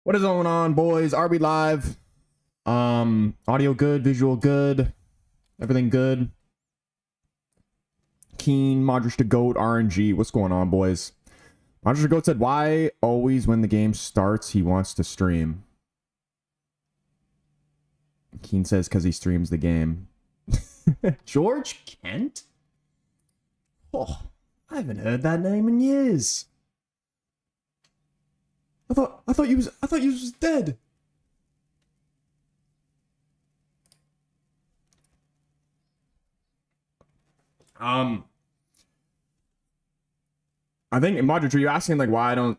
What is going on, boys? RB Live. Audio good, visual good, everything good. Keen, Modric to Goat, RNG. What's going on, boys? Modric to Goat said, why always when the game starts, he wants to stream? Keen says, because he streams the game. George Kent? Oh, I haven't heard that name in years. I thought you was dead. I think, Modric, are you asking like why I don't...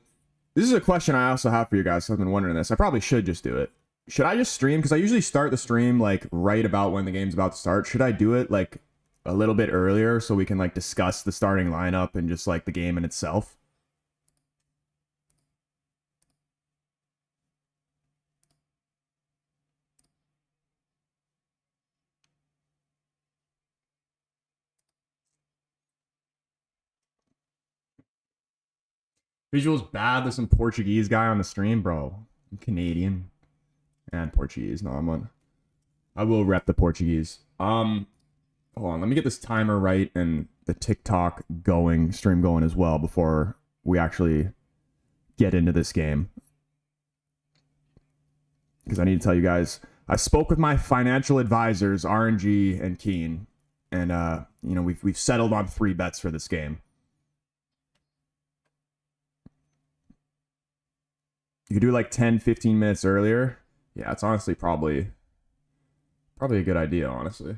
This is a question I also have for you guys. I've been wondering this. I probably should just do it. Should I just stream? Because I usually start the stream like right about when the game's about to start. Should I do it like a little bit earlier so we can like discuss the starting lineup and just like the game in itself? Visuals bad. There's some Portuguese guy on the stream, bro. I'm Canadian and Portuguese. No, I will rep the Portuguese. Hold on. Let me get this timer right and the TikTok stream going as well before we actually get into this game. Because I need to tell you guys, I spoke with my financial advisors, RNG and Keen, and you know, we've settled on 3 bets for this game. You could do like 10-15 minutes earlier. Yeah, it's honestly probably a good idea, honestly.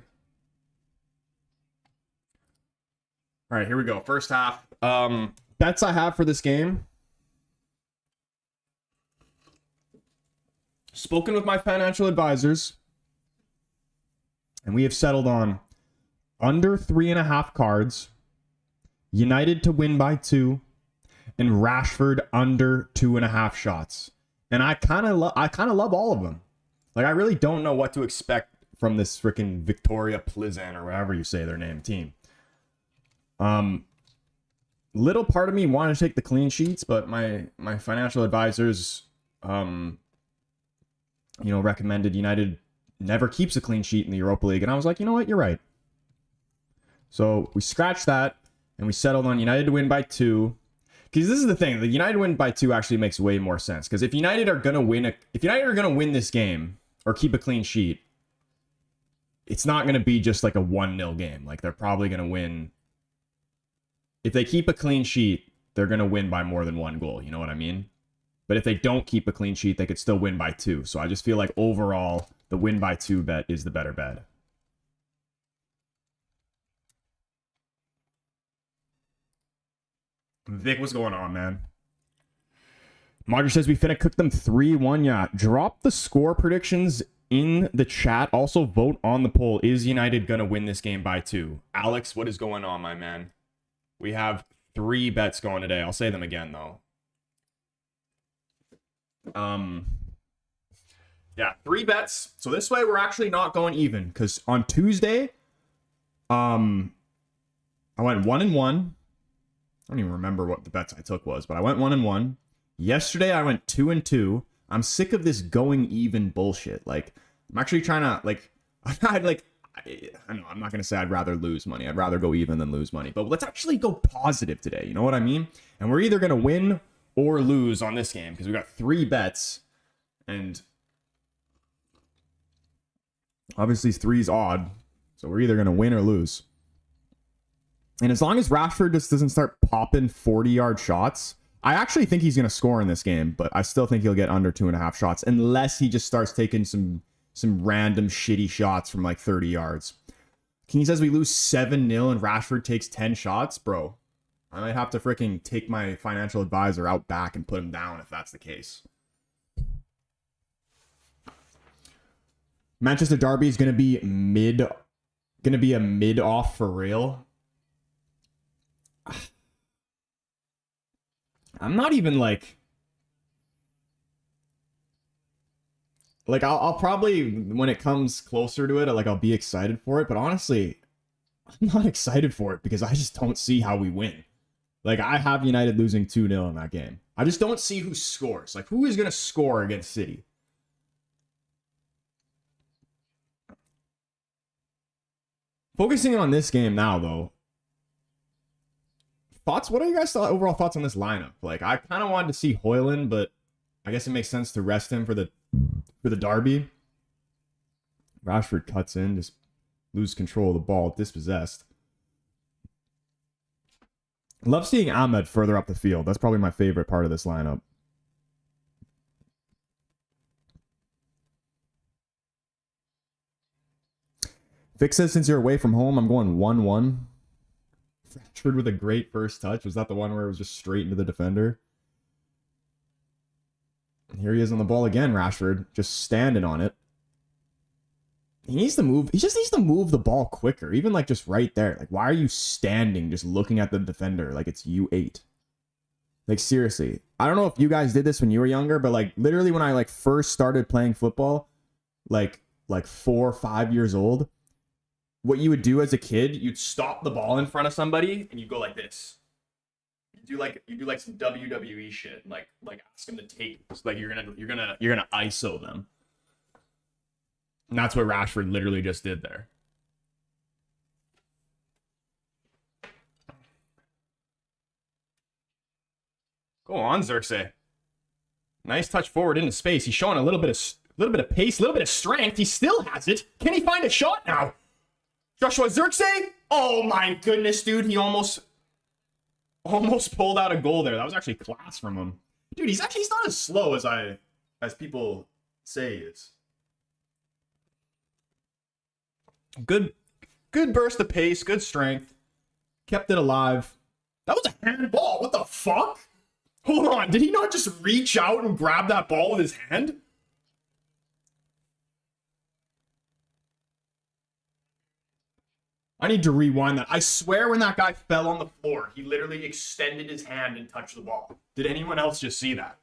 All right, here we go. First half. Bets I have for this game. Spoken with my financial advisors, and we have settled on under 3.5 cards, United to win by 2, and Rashford under 2.5 shots. And I kind of love all of them. Like, I really don't know what to expect from this freaking Viktoria Plzen or whatever you say their name team. Little part of me wanted to take the clean sheets, but my financial advisors you know, recommended United never keeps a clean sheet in the Europa League, and I was like, you know what, you're right. So we scratched that and we settled on United to win by 2. Because this is the thing, the United win by 2 actually makes way more sense. Because if United are gonna win this game or keep a clean sheet, it's not gonna be just like a 1-0 game. Like, they're probably gonna win. If they keep a clean sheet, they're gonna win by more than 1 goal. You know what I mean? But if they don't keep a clean sheet, they could still win by 2. So I just feel like overall, the win by 2 bet is the better bet. Vic, what's going on, man? Modric says we finna cook them 3-1. Yeah, drop the score predictions in the chat. Also, vote on the poll. Is United gonna win this game by 2? Alex, what is going on, my man? We have 3 bets going today. I'll say them again, though. Yeah, 3 bets. So this way, we're actually not going even. Because on Tuesday, I went 1-1. I don't even remember what the bets I took was, but I went 1-1. Yesterday, I went 2-2. I'm sick of this going even bullshit. Like, I'm actually trying to, like, I know, I'm not going to say I'd rather lose money. I'd rather go even than lose money. But let's actually go positive today. You know what I mean? And we're either going to win or lose on this game because we got 3 bets. And obviously, 3's odd. So we're either going to win or lose. And as long as Rashford just doesn't start popping 40-yard shots, I actually think he's going to score in this game, but I still think he'll get under 2.5 shots unless he just starts taking some random shitty shots from like 30 yards. King says we lose 7-0 and Rashford takes 10 shots. Bro, I might have to freaking take my financial advisor out back and put him down if that's the case. Manchester Derby is going to be a mid-off for real. I'm not even like I'll probably, when it comes closer to it, like I'll be excited for it, but honestly, I'm not excited for it because I just don't see how we win. Like, I have United losing 2-0 in that game. I just don't see who scores. Like, who is going to score against City? Focusing on this game now, though. Thoughts? What are you guys' overall thoughts on this lineup? Like, I kind of wanted to see Højlund, but I guess it makes sense to rest him for the derby. Rashford cuts in, just lose control of the ball, dispossessed. Love seeing Ahmed further up the field. That's probably my favorite part of this lineup. Vic says, since you're away from home, I'm going 1-1. Rashford with a great first touch. Was that the one where it was just straight into the defender? And here he is on the ball again, Rashford. Just standing on it. He needs to move. He just needs to move the ball quicker. Even like just right there. Like, why are you standing just looking at the defender like it's U8? Like, seriously. I don't know if you guys did this when you were younger, but like literally when I like first started playing football, like 4 or 5 years old, what you would do as a kid, you'd stop the ball in front of somebody and you go like this. You do like some WWE shit, like ask them to take, like you're gonna ISO them. And that's what Rashford literally just did there. Go on, Xerxes. Nice touch forward into space. He's showing a little bit of pace, a little bit of strength. He still has it. Can he find a shot now? Joshua Xerxes? Oh my goodness, dude. He almost pulled out a goal there. That was actually class from him. Dude, he's not as slow as people say he is. Good burst of pace, good strength. Kept it alive. That was a handball. What the fuck? Hold on. Did he not just reach out and grab that ball with his hand? I need to rewind that. I swear when that guy fell on the floor, he literally extended his hand and touched the ball. Did anyone else just see that?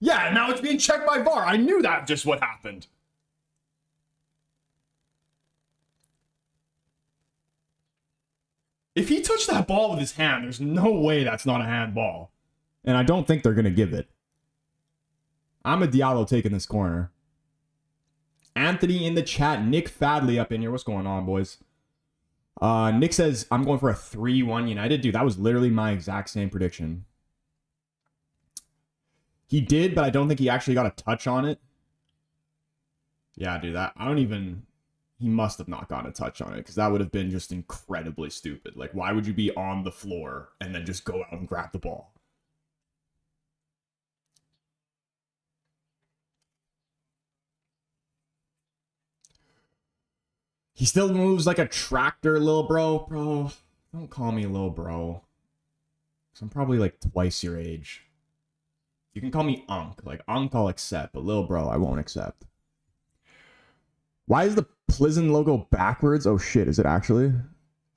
Yeah, now it's being checked by VAR. I knew that just what happened. If he touched that ball with his hand, there's no way that's not a handball. And I don't think they're going to give it. I'm a Diallo taking this corner. Anthony in the chat. Nick Fadley up in here. What's going on, boys? Nick says, I'm going for a 3-1 United. Dude, that was literally my exact same prediction. He did, but I don't think he actually got a touch on it. Yeah, dude, he must have not gotten a touch on it, because that would have been just incredibly stupid. Like, why would you be on the floor and then just go out and grab the ball? He still moves like a tractor, little bro. Bro, don't call me little bro. Because I'm probably like twice your age. You can call me Unk. Like, Unk I'll accept, but little bro I won't accept. Why is the Plzen logo backwards? Oh shit, is it actually?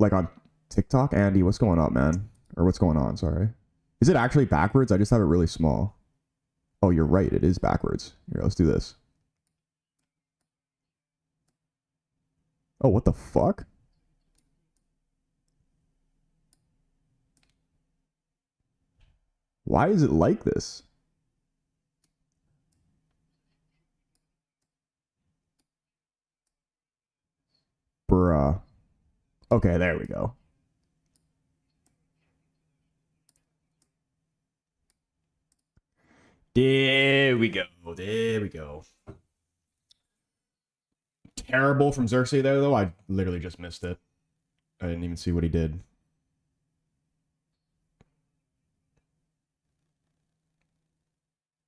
Like on TikTok? Andy, what's going on, man? Or what's going on, sorry. Is it actually backwards? I just have it really small. Oh, you're right, it is backwards. Here, let's do this. Oh, what the fuck? Why is it like this? Bruh. Okay, there we go. There we go. There we go. Terrible from Xerxes there, though. I literally just missed it. I didn't even see what he did.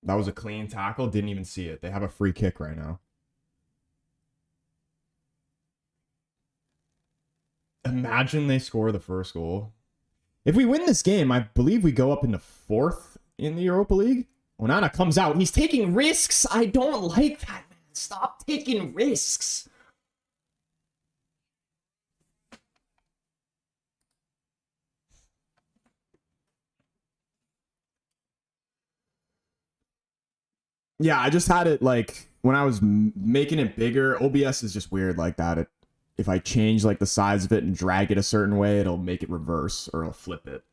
That was a clean tackle. Didn't even see it. They have a free kick right now. Imagine they score the first goal. If we win this game, I believe we go up into 4th in the Europa League. Onana comes out. He's taking risks. I don't like that, man. Stop taking risks. Yeah, I just had it like when I was making it bigger. OBS is just weird like that. if I change like the size of it and drag it a certain way, it'll make it reverse or it'll flip it.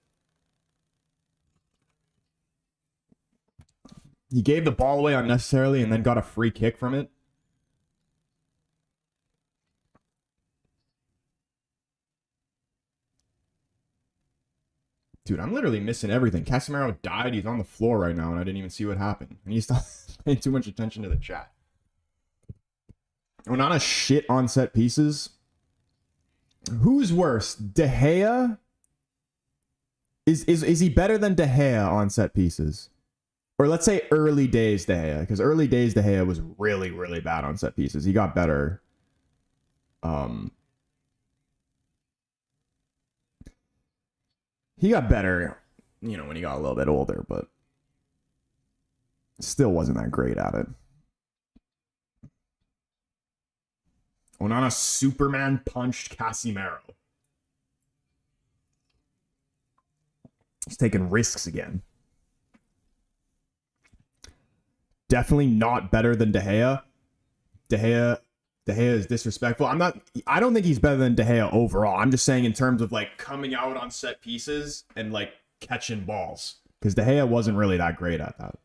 He gave the ball away unnecessarily and then got a free kick from it. Dude, I'm literally missing everything. Casemiro died. He's on the floor right now, and I didn't even see what happened. And he's not paying too much attention to the chat. Onana shit on set pieces. Who's worse? De Gea? Is he better than De Gea on set pieces? Or let's say early days De Gea, because early days De Gea was really, really bad on set pieces. He got better. He got better, you know, when he got a little bit older, but still wasn't that great at it. Onana Superman punched Casemiro. He's taking risks again. Definitely not better than De Gea. De Gea is disrespectful. I don't think he's better than De Gea overall. I'm just saying in terms of like coming out on set pieces and like catching balls. Because De Gea wasn't really that great at that.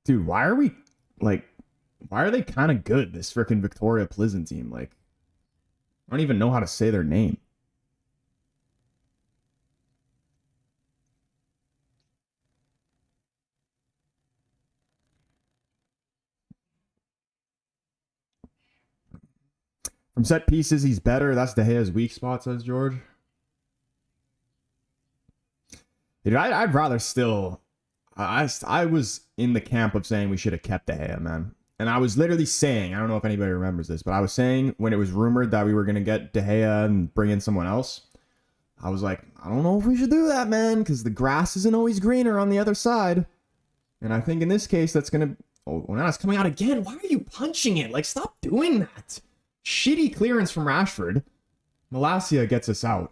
Dude, why are they kind of good, this freaking Viktoria Plzen team? Like, I don't even know how to say their name. From set pieces, he's better. That's De Gea's weak spot, says George. Dude, I'd rather still... I was in the camp of saying we should have kept De Gea, man. And I was literally saying, I don't know if anybody remembers this, but I was saying when it was rumored that we were going to get De Gea and bring in someone else, I was like, I don't know if we should do that, man, because the grass isn't always greener on the other side. And I think in this case, that's going to... Oh, now it's coming out again. Why are you punching it? Like, stop doing that. Shitty clearance from Rashford. Malacia gets us out.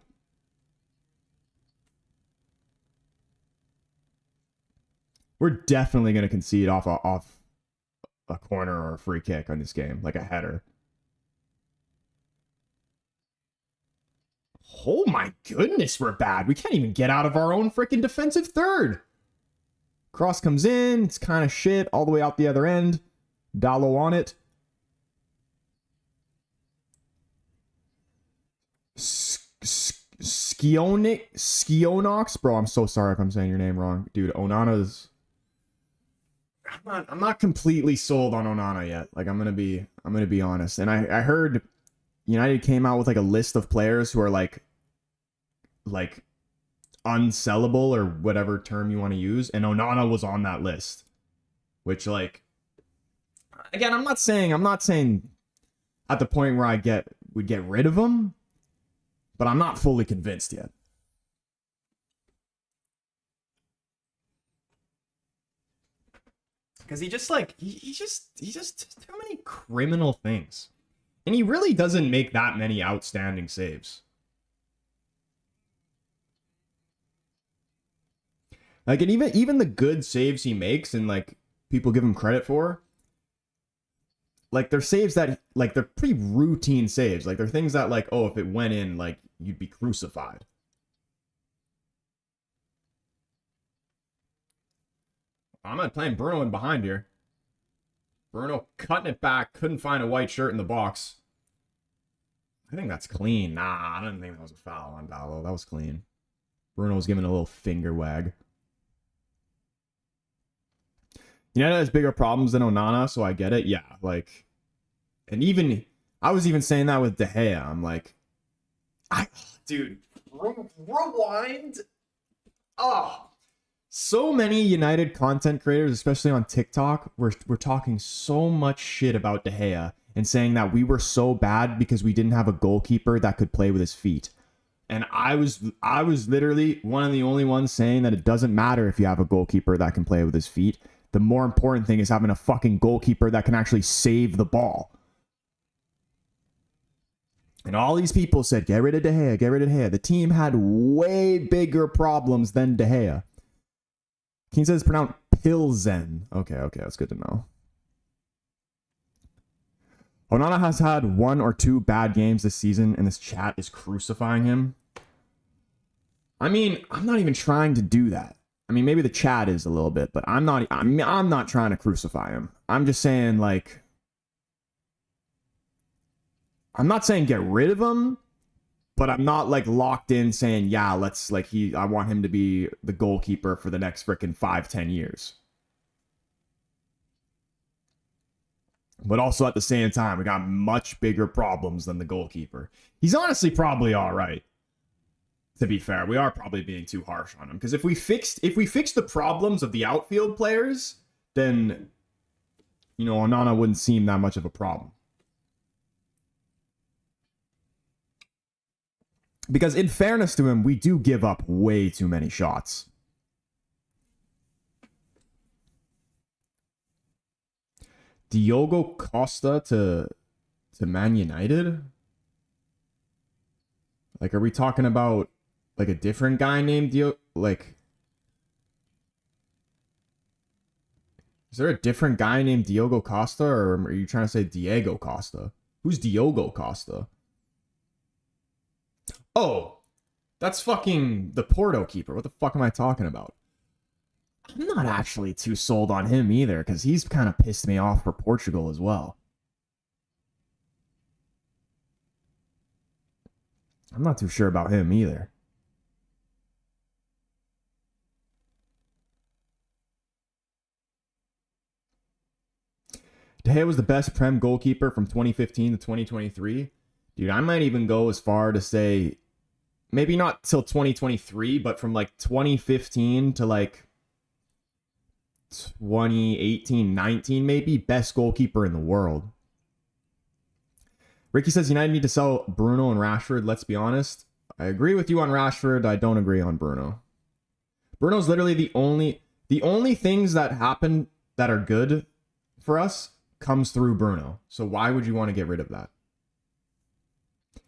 We're definitely going to concede off a corner or a free kick on this game, like a header. Oh my goodness, we're bad. We can't even get out of our own freaking defensive third. Cross comes in. It's kind of shit all the way out the other end. Dallo on it. Skionox? Bro, I'm so sorry if I'm saying your name wrong. Dude, Onana's... I'm not completely sold on Onana yet. Like, I'm gonna be honest. And I heard United came out with like a list of players who are like unsellable or whatever term you want to use, and Onana was on that list. Which, like, again, I'm not saying at the point where would get rid of him, but I'm not fully convinced yet. Because he just too many criminal things. And he really doesn't make that many outstanding saves. Like, and even the good saves he makes and like people give him credit for, like, they're saves that, like, they're pretty routine saves. Like, they're things that, like, oh, if it went in, like, you'd be crucified. I'm not playing Bruno in behind here. Bruno cutting it back. Couldn't find a white shirt in the box. I think that's clean. Nah, I don't think that was a foul on Dallo. That was clean. Bruno was giving a little finger wag. United has bigger problems than Onana, so I get it. Yeah, like... And even... I was even saying that with De Gea. I'm like... Dude, rewind... Oh... So many United content creators, especially on TikTok, were talking so much shit about De Gea and saying that we were so bad because we didn't have a goalkeeper that could play with his feet. And I was literally one of the only ones saying that it doesn't matter if you have a goalkeeper that can play with his feet. The more important thing is having a fucking goalkeeper that can actually save the ball. And all these people said, get rid of De Gea, get rid of De Gea. The team had way bigger problems than De Gea. Keen says it's pronounced Plzen. Okay, that's good to know. Onana has had 1 or 2 bad games this season, and this chat is crucifying him. I mean, I'm not even trying to do that. I mean, maybe the chat is a little bit, but I'm not trying to crucify him. I'm just saying, like, I'm not saying get rid of him, but I'm not like locked in saying, yeah, let's like I want him to be the goalkeeper for the next freaking 5-10 years. But also at the same time, we got much bigger problems than the goalkeeper. He's honestly probably all right. To be fair, we are probably being too harsh on him, because if we fixed the problems of the outfield players, then Onana wouldn't seem that much of a problem. Because in fairness to him, we do give up way too many shots. Diogo Costa to Man United? Like, are we talking about like a different guy named Diogo? Like, is there a different guy named Diogo Costa, or are you trying to say Diego Costa? Who's Diogo Costa? Oh, that's fucking the Porto keeper. What the fuck am I talking about? I'm not actually too sold on him either, because he's kind of pissed me off for Portugal as well. I'm not too sure about him either. De Gea was the best Prem goalkeeper from 2015 to 2023. Dude, I might even go as far to say, maybe not till 2023, but from like 2015 to like 2018, 19, maybe, best goalkeeper in the world. Ricky says United need to sell Bruno and Rashford. Let's be honest. I agree with you on Rashford. I don't agree on Bruno. Bruno's literally the only things that happen that are good for us comes through Bruno. So why would you want to get rid of that?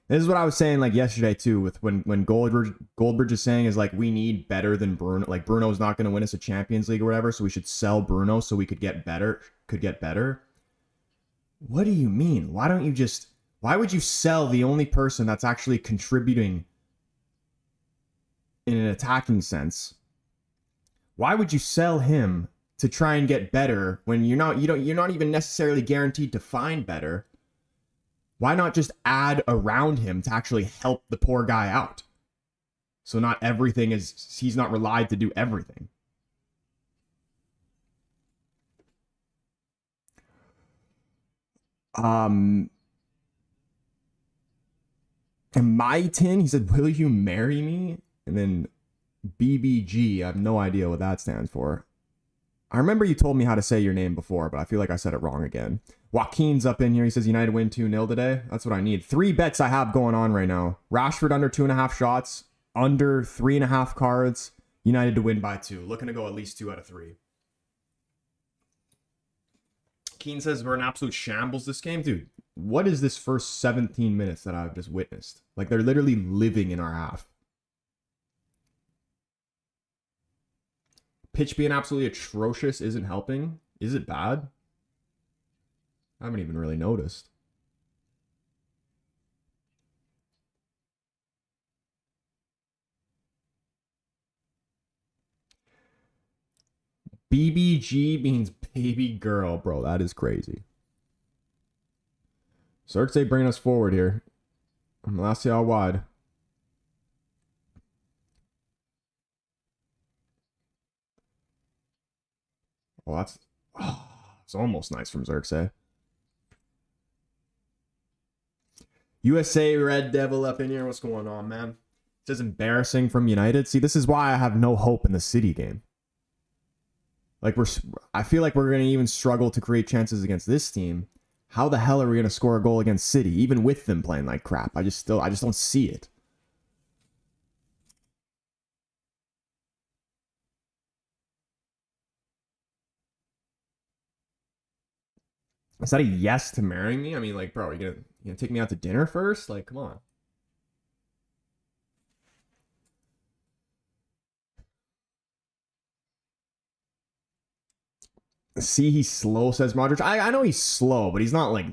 This is what I was saying like yesterday too, with when Goldbridge is saying is like, we need better than Bruno. Like, Bruno's not going to win us a Champions League or whatever, so we should sell Bruno so we could get better. What do you mean? Why would you sell the only person that's actually contributing in an attacking sense? Why would you sell him to try and get better when you're not even necessarily guaranteed to find better? Why not just add around him to actually help the poor guy out? So not everything he's not relied to do everything. And my tin, he said, will you marry me? And then BBG, I have no idea what that stands for. I remember you told me how to say your name before, but I feel like I said it wrong again. Joaquin's up in here. He says United win 2-0 today. That's what I need. 3 bets I have going on right now. Rashford under 2.5 shots, under 3.5 cards. United to win by 2. Looking to go at least 2 out of 3. Keen says we're in absolute shambles this game. Dude, what is this first 17 minutes that I've just witnessed? Like, they're literally living in our half. Pitch being absolutely atrocious isn't helping. Is it bad? I haven't even really noticed. BBG means baby girl, bro. That is crazy. Xerxes bringing us forward here. Let's see how wide. Oh, it's almost nice from Xerxes. USA Red Devil up in here. What's going on, man? This is embarrassing from United. See, this is why I have no hope in the City game. Like, I feel like we're going to even struggle to create chances against this team. How the hell are we going to score a goal against City, even with them playing like crap? I just don't see it. Is that a yes to marrying me? I mean, like, bro, You gonna take me out to dinner first? Like, come on. See, he's slow, says Modric. I know he's slow, but he's not like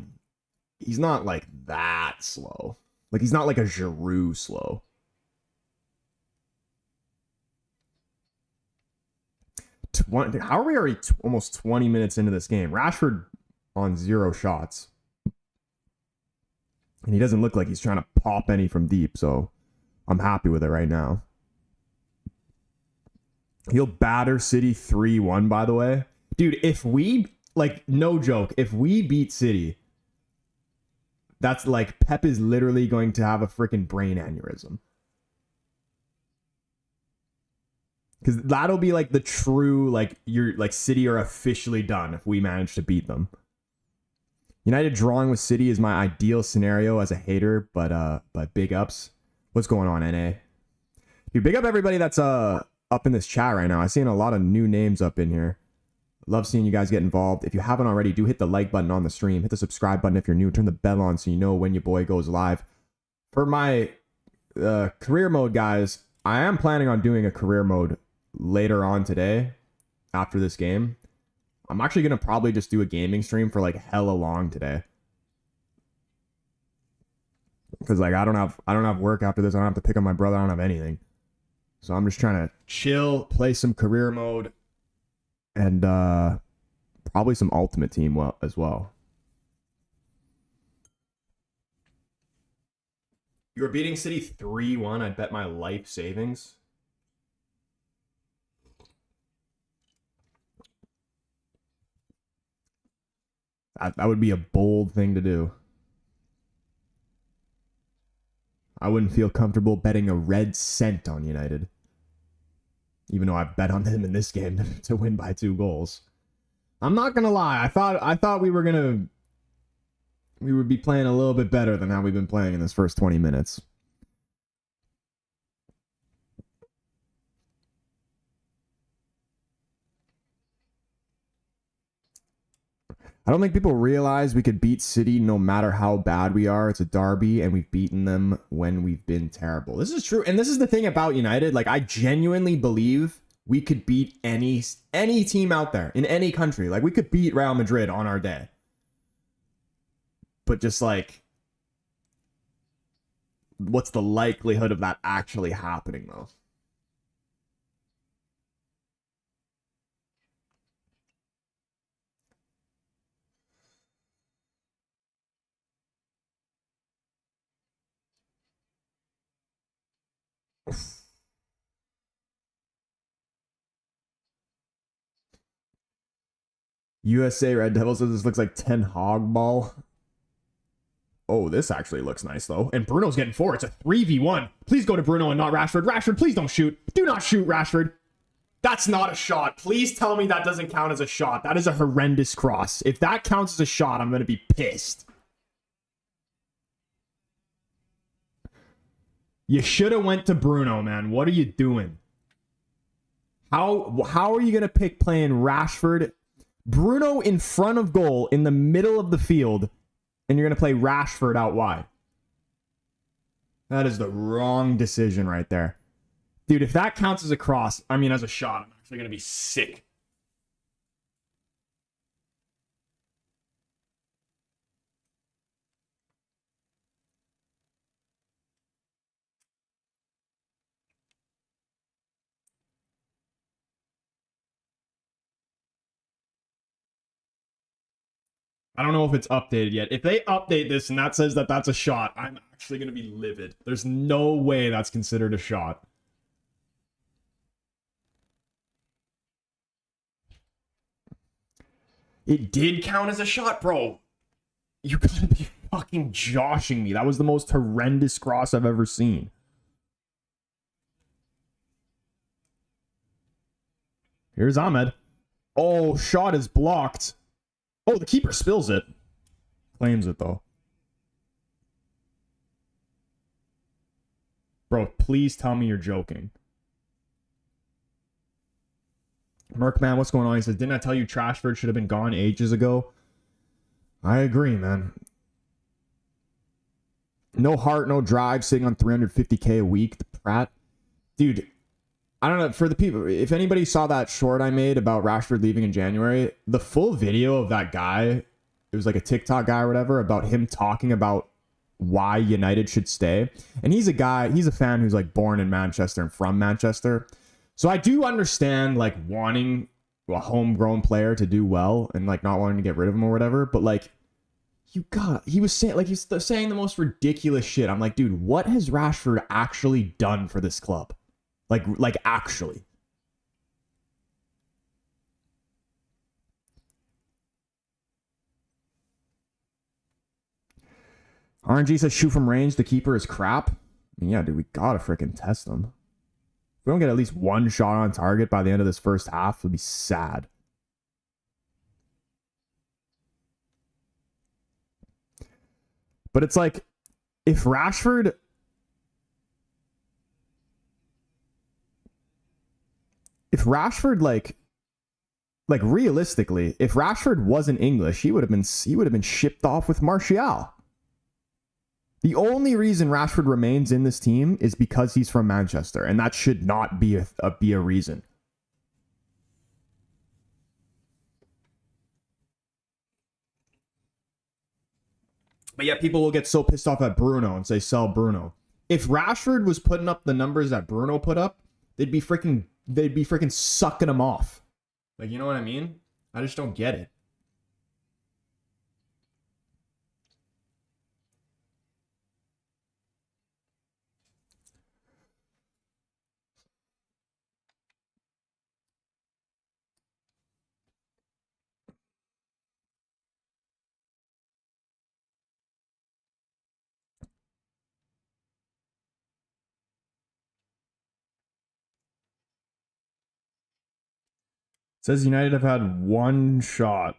that slow. Like, he's not like a Giroud slow. How are we already almost 20 minutes into this game? Rashford on 0 shots. And he doesn't look like he's trying to pop any from deep, so I'm happy with it right now. He'll batter City 3-1, by the way. Dude, if we, like, no joke, if we beat City, that's like Pep is literally going to have a freaking brain aneurysm. Because that'll be like the true, like, you're like City are officially done if we manage to beat them. United drawing with City is my ideal scenario as a hater, but big ups. What's going on, NA? Dude, big up everybody that's up in this chat right now. I'm seeing a lot of new names up in here. Love seeing you guys get involved. If you haven't already, do hit the like button on the stream. Hit the subscribe button if you're new. Turn the bell on so you know when your boy goes live. For my career mode, guys, I am planning on doing a career mode later on today after this game. I'm actually going to probably just do a gaming stream for like hella long today. Because like I don't have work after this. I don't have to pick up my brother. I don't have anything. So I'm just trying to chill, play some career mode. And probably some Ultimate Team as well. You're beating City 3-1. I'd bet my life savings. That would be a bold thing to do. I wouldn't feel comfortable betting a red cent on United. Even though I bet on them in this game to win by 2 goals. I'm not gonna lie. I thought we would be playing a little bit better than how we've been playing in this first 20 minutes. I don't think people realize we could beat City no matter how bad we are. It's a derby, and we've beaten them when we've been terrible. This is true, and this is the thing about United. Like, I genuinely believe we could beat any team out there in any country. Like, we could beat Real Madrid on our day. But just like, what's the likelihood of that actually happening, though? USA Red Devil says this looks like 10 hog ball. Oh, this actually looks nice, though. And Bruno's getting 4. It's a 3v1. Please go to Bruno and not Rashford. Rashford, please don't shoot. Do not shoot, Rashford. That's not a shot. Please tell me that doesn't count as a shot. That is a horrendous cross. If that counts as a shot, I'm going to be pissed. You should have went to Bruno, man. What are you doing? How are you going to pick playing Rashford, Bruno in front of goal in the middle of the field, and you're going to play Rashford out wide? That is the wrong decision right there. Dude, if that counts as a cross, I mean as a shot, I'm actually going to be sick. I don't know if it's updated yet. If they update this and that says that that's a shot, I'm actually going to be livid. There's no way that's considered a shot. It did count as a shot, bro. You gotta be fucking joshing me. That was the most horrendous cross I've ever seen. Here's Ahmed. Oh, shot is blocked. Oh, the keeper spills it. Claims it, though. Bro, please tell me you're joking. Merkman, what's going on? He says, didn't I tell you Trashford should have been gone ages ago? I agree, man. No heart, no drive, sitting on 350K a week. The Pratt. Dude, I don't know. For the people, if anybody saw that short I made about Rashford leaving in January, the full video of that guy, it was like a TikTok guy or whatever, about him talking about why United should stay. And he's a fan who's like born in Manchester and from Manchester. So I do understand like wanting a homegrown player to do well and like not wanting to get rid of him or whatever. But like, he was saying the most ridiculous shit. I'm like, dude, what has Rashford actually done for this club? Like actually. RNG says shoot from range. The keeper is crap. I mean, yeah, dude, we gotta freaking test him. If we don't get at least one shot on target by the end of this first half, it'll be sad. But it's like, if Rashford like realistically, if Rashford wasn't English, he would have been shipped off with Martial. The only reason Rashford remains in this team is because he's from Manchester, and that should not be a reason. But yet people will get so pissed off at Bruno and say sell Bruno. If Rashford was putting up the numbers that Bruno put up, they'd be freaking sucking him off. Like, you know what I mean? I just don't get it. It says United have had one shot.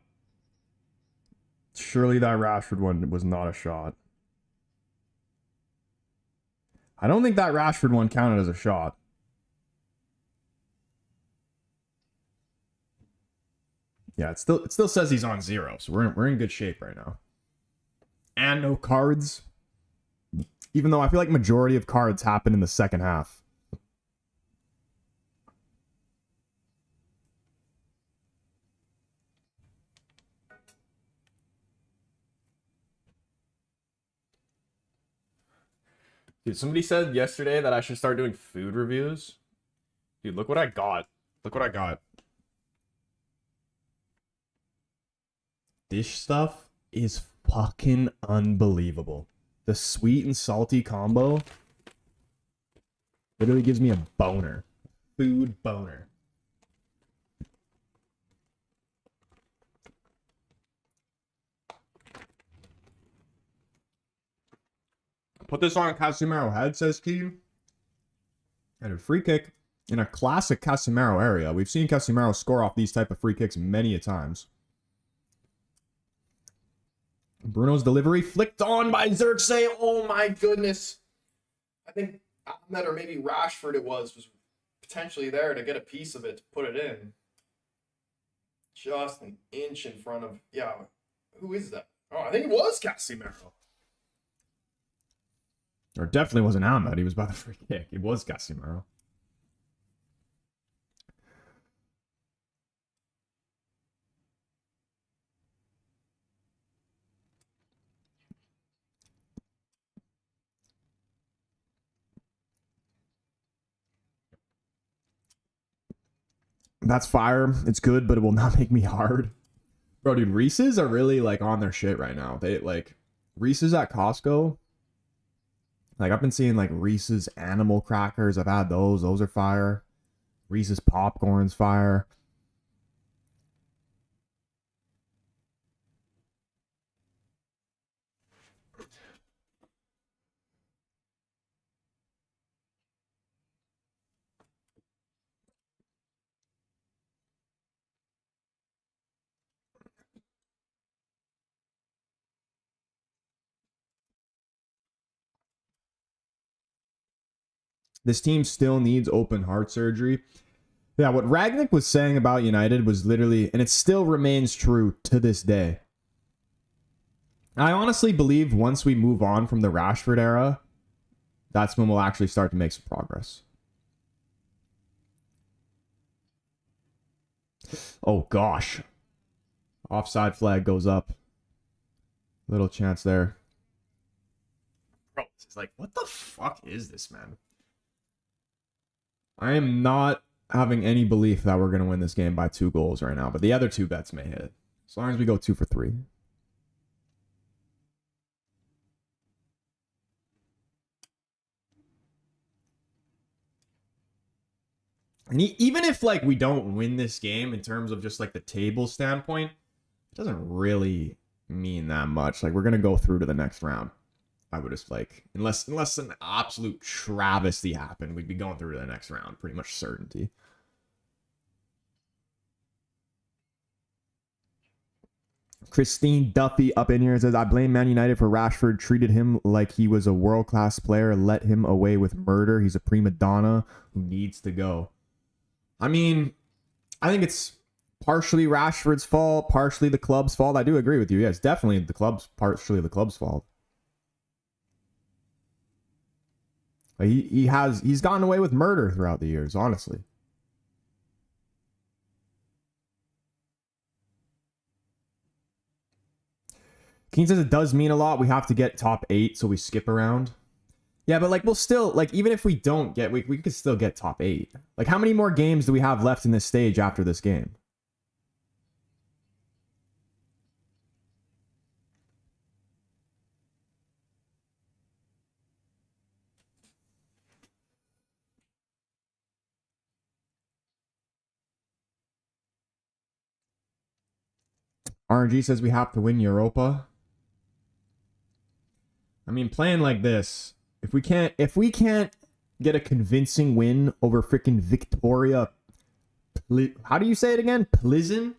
Surely that Rashford one was not a shot. I don't think that Rashford one counted as a shot. Yeah, it still says he's on 0, so we're in good shape right now. And no cards. Even though I feel like majority of cards happen in the second half. Dude, somebody said yesterday that I should start doing food reviews. Dude, look what I got. Look what I got. This stuff is fucking unbelievable. The sweet and salty combo literally gives me a boner. Food boner. Put this on Casemiro head, says Key. And a free kick in a classic Casemiro area. We've seen Casemiro score off these type of free kicks many a times. Bruno's delivery flicked on by Xerxes. Oh my goodness. I think Ahmed or maybe Rashford it was potentially there to get a piece of it to put it in. Just an inch in front of, yeah. Who is that? Oh, I think it was Casemiro. Or definitely wasn't Ahmed. He was by the free kick. It was Casemiro. That's fire. It's good, but it will not make me hard. Bro, dude, Reese's are really like on their shit right now. They like Reese's at Costco. Like, I've been seeing like Reese's animal crackers. I've had those. Those are fire. Reese's popcorn's fire. This team still needs open heart surgery. Yeah, what Ragnick was saying about United was literally, and it still remains true to this day. I honestly believe once we move on from the Rashford era, that's when we'll actually start to make some progress. Oh, gosh. Offside flag goes up. Little chance there. Bro, it's like, what the fuck is this, man? I am not having any belief that we're going to win this game by 2 goals right now, but the other 2 bets may hit. As long as we go 2 for 3. And even if like we don't win this game in terms of just like the table standpoint, it doesn't really mean that much. Like we're gonna go through to the next round. I would just like unless an absolute travesty happened, we'd be going through to the next round, pretty much certainty. Christine Duffy up in here says, I blame Man United for Rashford. Treated him like he was a world-class player. Let him away with murder. He's a prima donna who needs to go. I mean, I think it's partially Rashford's fault, partially the club's fault. I do agree with you. Yeah, it's definitely partially the club's fault. He's gotten away with murder throughout the years, honestly. King says it does mean a lot. We have to get top 8, so we skip around. Yeah, but like we'll still like even if we don't get we could still get top 8. Like how many more games do we have left in this stage after this game? RNG says we have to win Europa. I mean, playing like this, if we can't get a convincing win over freaking Viktoria, how do you say it again? Plzen?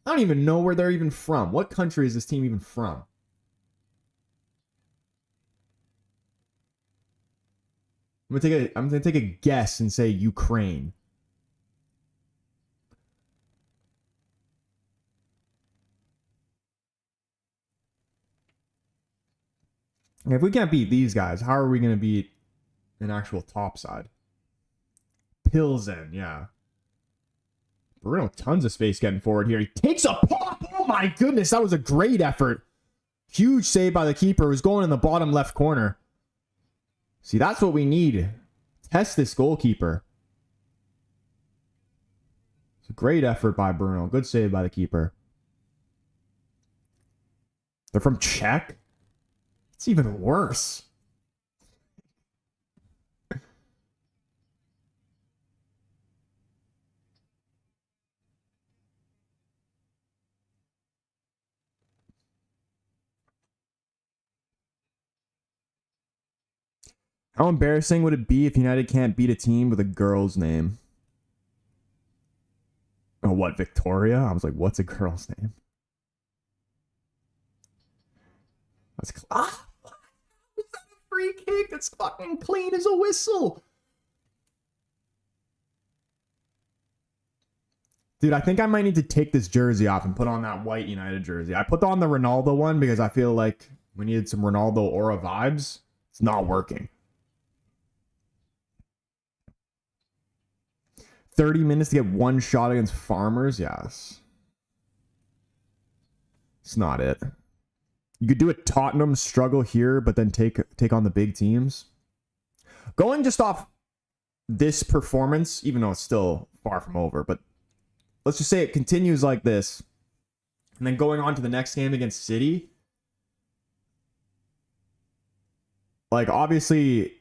I don't even know where they're even from. What country is this team even from? I'm gonna take a guess and say Ukraine. If we can't beat these guys, how are we going to beat an actual top side? Plzen, yeah. Bruno, tons of space getting forward here. He takes a pop. Oh my goodness, that was a great effort. Huge save by the keeper. It was going in the bottom left corner. See, that's what we need. Test this goalkeeper. It's a great effort by Bruno. Good save by the keeper. They're from Czech? It's even worse. How embarrassing would it be if United can't beat a team with a girl's name? Oh, what, Victoria? I was like, what's a girl's name? That's free kick. That's fucking clean as a whistle. Dude, I think I might need to take this jersey off and put on that white United jersey. I put on the Ronaldo one because I feel like we needed some Ronaldo aura vibes. It's not working. 30 minutes to get one shot against Farmers? Yes. It's not it. You could do a Tottenham struggle here, but then take on the big teams. Going just off this performance, even though it's still far from over, but let's just say it continues like this. And then going on to the next game against City. Like, obviously,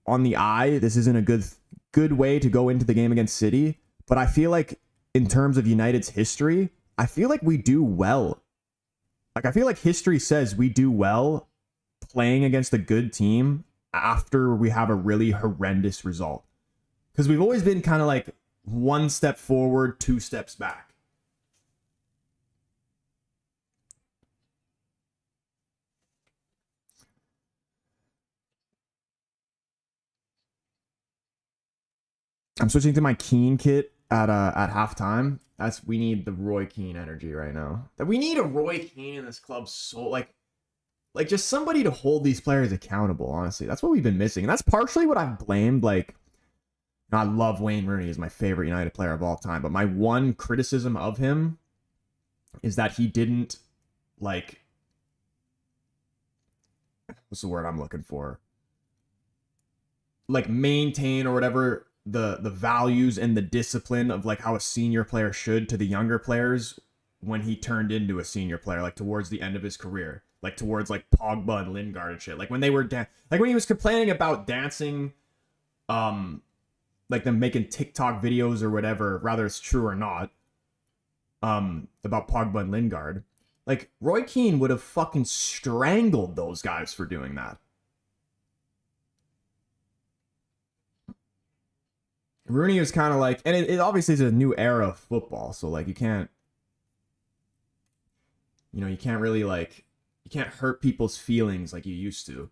on the eye, this isn't a good way to go into the game against City. But I feel like, in terms of United's history, I feel like we do well. Like, I feel like history says we do well playing against a good team after we have a really horrendous result. Because we've always been kind of like 1 step forward, 2 steps back. I'm switching to my Keen kit at halftime. We need the Roy Keane energy right now. We need a Roy Keane in this club, so like just somebody to hold these players accountable. Honestly, that's what we've been missing, and that's partially what I've blamed. Like, I love Wayne Rooney, is my favorite United player of all time, but my one criticism of him is that he didn't, like, what's the word I'm looking for? Like, maintain or whatever the values and the discipline of like how a senior player should to the younger players when he turned into a senior player, like towards the end of his career, like towards like Pogba and Lingard and shit. Like when they were like when he was complaining about dancing, like them making TikTok videos or whatever, whether it's true or not, about Pogba and Lingard. Like, Roy Keane would have fucking strangled those guys for doing that. Rooney was kind of like, and it obviously is a new era of football, so like you can't really like, you can't hurt people's feelings like you used to.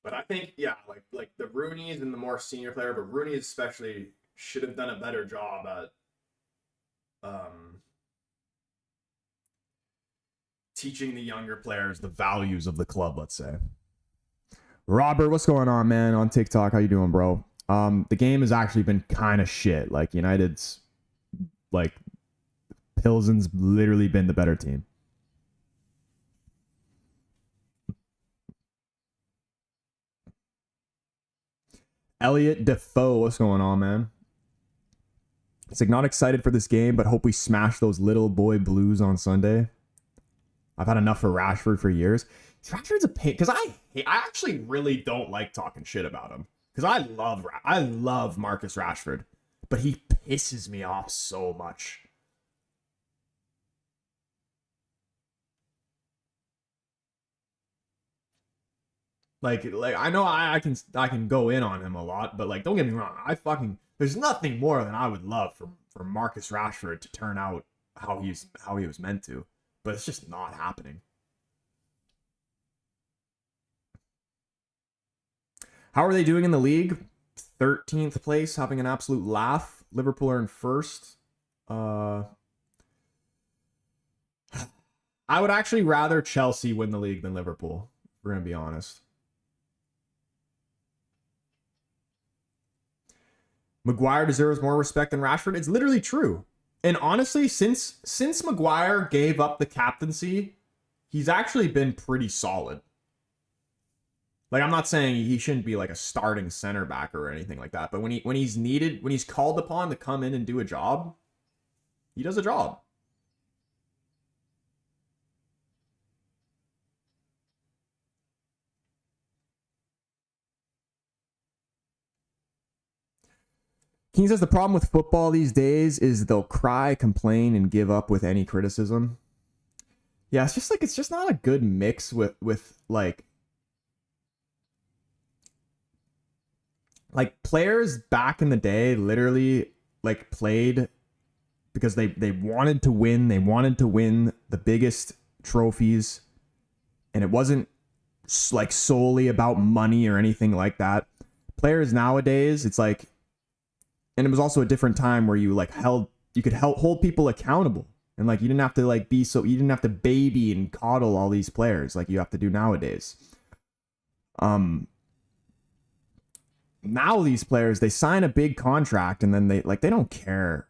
But I think, yeah, like the Rooneys and the more senior player, but Rooney especially should have done a better job at teaching the younger players the values of the club, let's say. Robert, what's going on, man? On TikTok, how you doing, bro? The game has actually been kind of shit. Like, United's, like, Plzen's literally been the better team. Elliot Defoe, what's going on, man? It's like, not excited for this game, but hope we smash those little boy Blues on Sunday. I've had enough for Rashford for years. Rashford's a pain, because I actually really don't like talking shit about him, because I love Marcus Rashford, but he pisses me off so much. Like I know I can go in on him a lot, but like, don't get me wrong, there's nothing more than I would love for Marcus Rashford to turn out how he was meant to, but it's just not happening. How are they doing in the league? 13th place, having an absolute laugh. Liverpool are in first. I would actually rather Chelsea win the league than Liverpool, if we're gonna be honest. Maguire deserves more respect than Rashford. It's literally true. And honestly, since Maguire gave up the captaincy, he's actually been pretty solid. Like, I'm not saying he shouldn't be like a starting center back or anything like that, but when he's called upon to come in and do a job, he does a job. Keane says the problem with football these days is they'll cry, complain, and give up with any criticism. Yeah, it's just not a good mix with like players back in the day literally like played because they wanted to win. They wanted to win the biggest trophies, and it wasn't like solely about money or anything like that. Players nowadays, it's like, and it was also a different time where you could hold people accountable, and like you didn't have to baby and coddle all these players like you have to do nowadays. Now these players, they sign a big contract and then they don't care.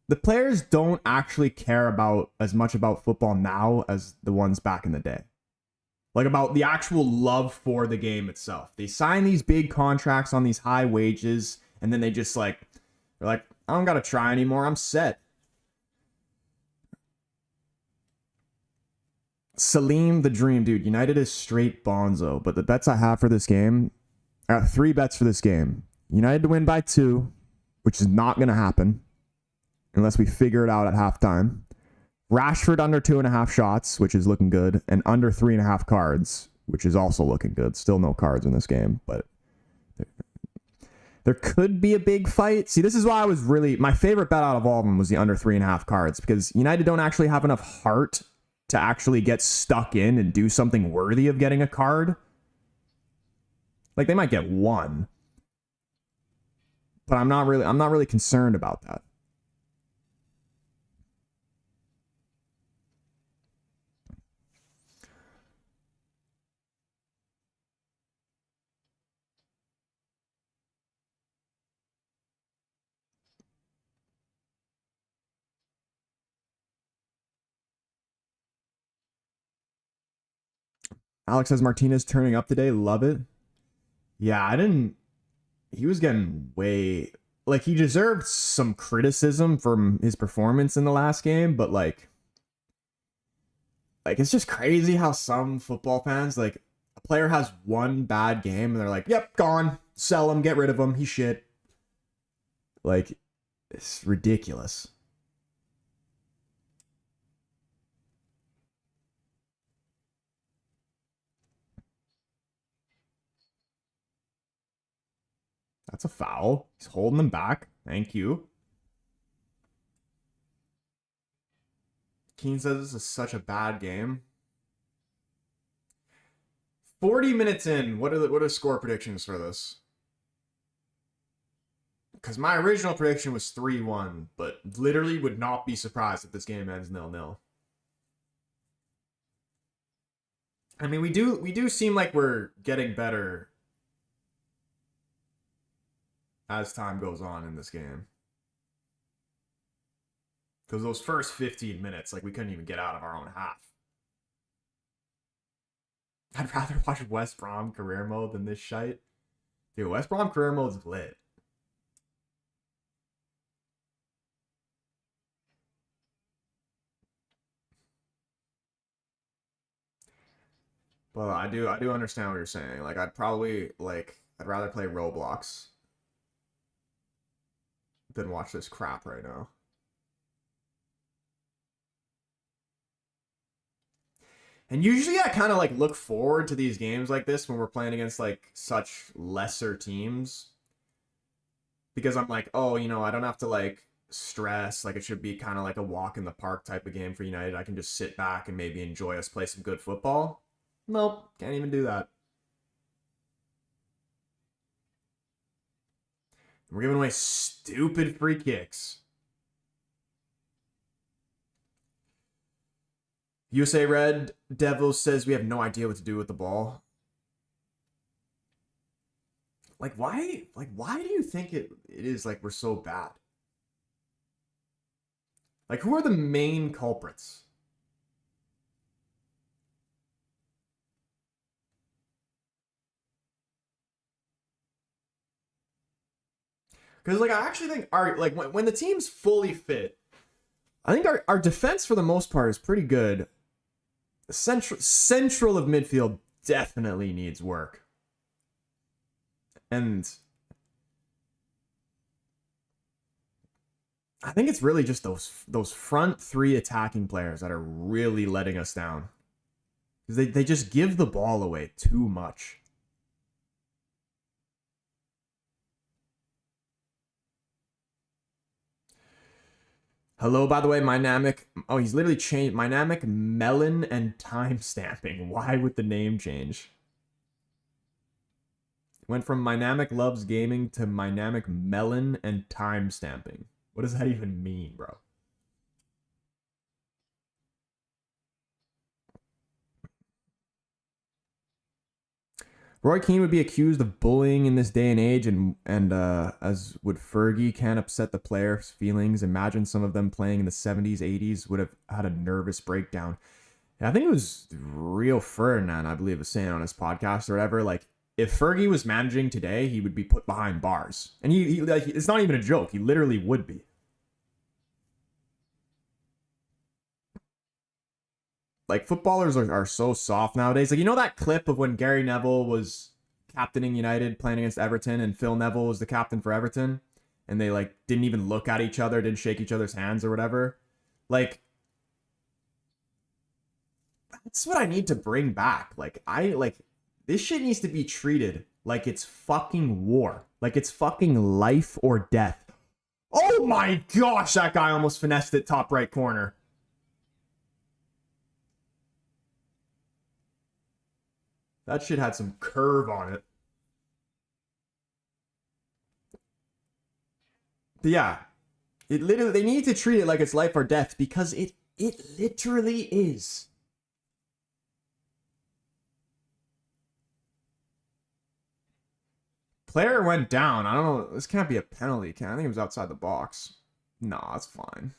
The players don't actually care about as much about football now as the ones back in the day. Like, about the actual love for the game itself. They sign these big contracts on these high wages, and then they're like, I don't gotta try anymore, I'm set. Salim the Dream, dude, United is straight bonzo, but the bets I have for this game, I got 3 bets for this game. United to win by 2, which is not gonna happen unless we figure it out at halftime. Rashford under 2.5 shots, which is looking good, and under 3.5 cards, which is also looking good. Still no cards in this game, but there could be a big fight. See, this is why my favorite bet out of all of them was the under 3.5 cards, because United don't actually have enough heart to actually get stuck in and do something worthy of getting a card. Like, they might get one, but I'm not really concerned about that. Alex says Martinez turning up today. Love it. Yeah, he was getting way, like, he deserved some criticism from his performance in the last game, but like it's just crazy how some football fans, like, a player has one bad game and they're like, yep, gone, sell him, get rid of him, he's shit. Like, it's ridiculous. That's a foul. He's holding them back. Thank you. Keen says this is such a bad game. 40 minutes in, what are score predictions for this? Because my original prediction was 3-1, but literally would not be surprised if this game ends 0-0. I mean, we do seem like we're getting better as time goes on in this game. Because those first 15 minutes, like, we couldn't even get out of our own half. I'd rather watch West Brom career mode than this shite. Dude, West Brom career mode's lit. Well, I do understand what you're saying. Like, I'd rather play Roblox than watch this crap right now. And usually I kind of like look forward to these games like this when we're playing against like such lesser teams. Because I'm like, oh, you know, I don't have to like stress. Like, it should be kind of like a walk in the park type of game for United. I can just sit back and maybe enjoy us play some good football. Nope, can't even do that. We're giving away stupid free kicks. USA Red Devils says we have no idea what to do with the ball. Like, why do you think it is like we're so bad? Like, who are the main culprits? Because, like, I actually think when the team's fully fit, I think our defense for the most part is pretty good. Central of midfield definitely needs work. And I think it's really just those front three attacking players that are really letting us down. Because they just give the ball away too much. Hello, by the way, Mynamic. Oh, he's literally changed. Mynamic, Melon, and time stamping. Why would the name change? Went from Mynamic Loves Gaming to Mynamic Melon and time stamping. What does that even mean, bro? Roy Keane would be accused of bullying in this day and age, and as would Fergie. Can't upset the players' feelings. Imagine some of them playing in the 70s, 80s would have had a nervous breakdown. I think it was Rio Ferdinand, I believe, was saying on his podcast or whatever, like, if Fergie was managing today, he would be put behind bars. And he like, it's not even a joke. He literally would be. Like, footballers are so soft nowadays. Like, you know that clip of when Gary Neville was captaining United playing against Everton and Phil Neville was the captain for Everton? And they, like, didn't even look at each other, didn't shake each other's hands or whatever? Like, that's what I need to bring back. Like, this shit needs to be treated like it's fucking war. Like it's fucking life or death. Oh my gosh, that guy almost finessed it top right corner. That shit had some curve on it. But yeah, it literally, they need to treat it like it's life or death because it literally is. Player went down. I don't know. This can't be a penalty. I think it was outside the box. Nah, it's fine.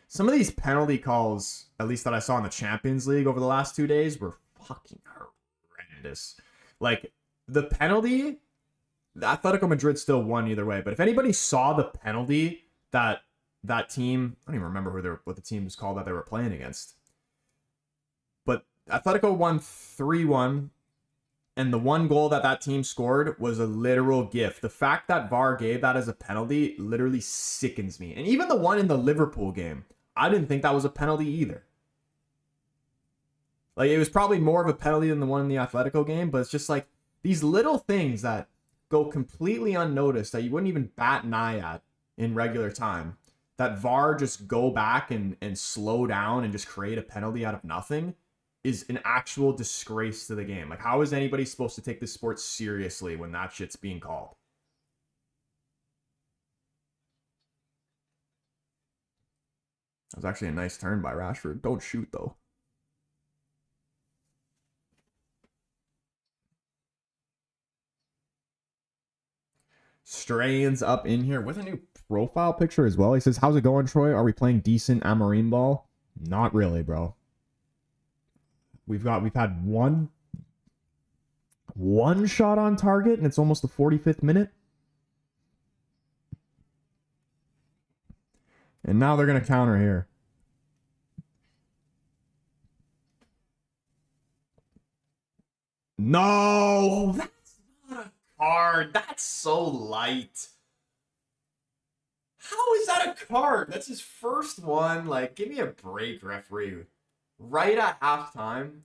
Some of these penalty calls, at least that I saw in the Champions League over the last 2 days, were fucking horrendous. Like, the penalty, Atletico Madrid still won either way. But if anybody saw the penalty that team, I don't even remember what the team was called that they were playing against. But Atletico won 3-1. And the one goal that team scored was a literal gift. The fact that VAR gave that as a penalty literally sickens me. And even the one in the Liverpool game, I didn't think that was a penalty either. Like, it was probably more of a penalty than the one in the Atletico game, but it's just like these little things that go completely unnoticed that you wouldn't even bat an eye at in regular time. That VAR just go back and slow down and just create a penalty out of nothing is an actual disgrace to the game. Like, how is anybody supposed to take this sport seriously when that shit's being called? That was actually a nice turn by Rashford. Don't shoot, though. Strains up in here with a new profile picture as well. He says, how's it going, Troy? Are we playing decent amorim ball? Not really, bro. We've had one shot on target, and it's almost the 45th minute. And now they're going to counter here. No, that's not a card. That's so light. How is that a card? That's his first one. Like, give me a break, referee. Right at halftime.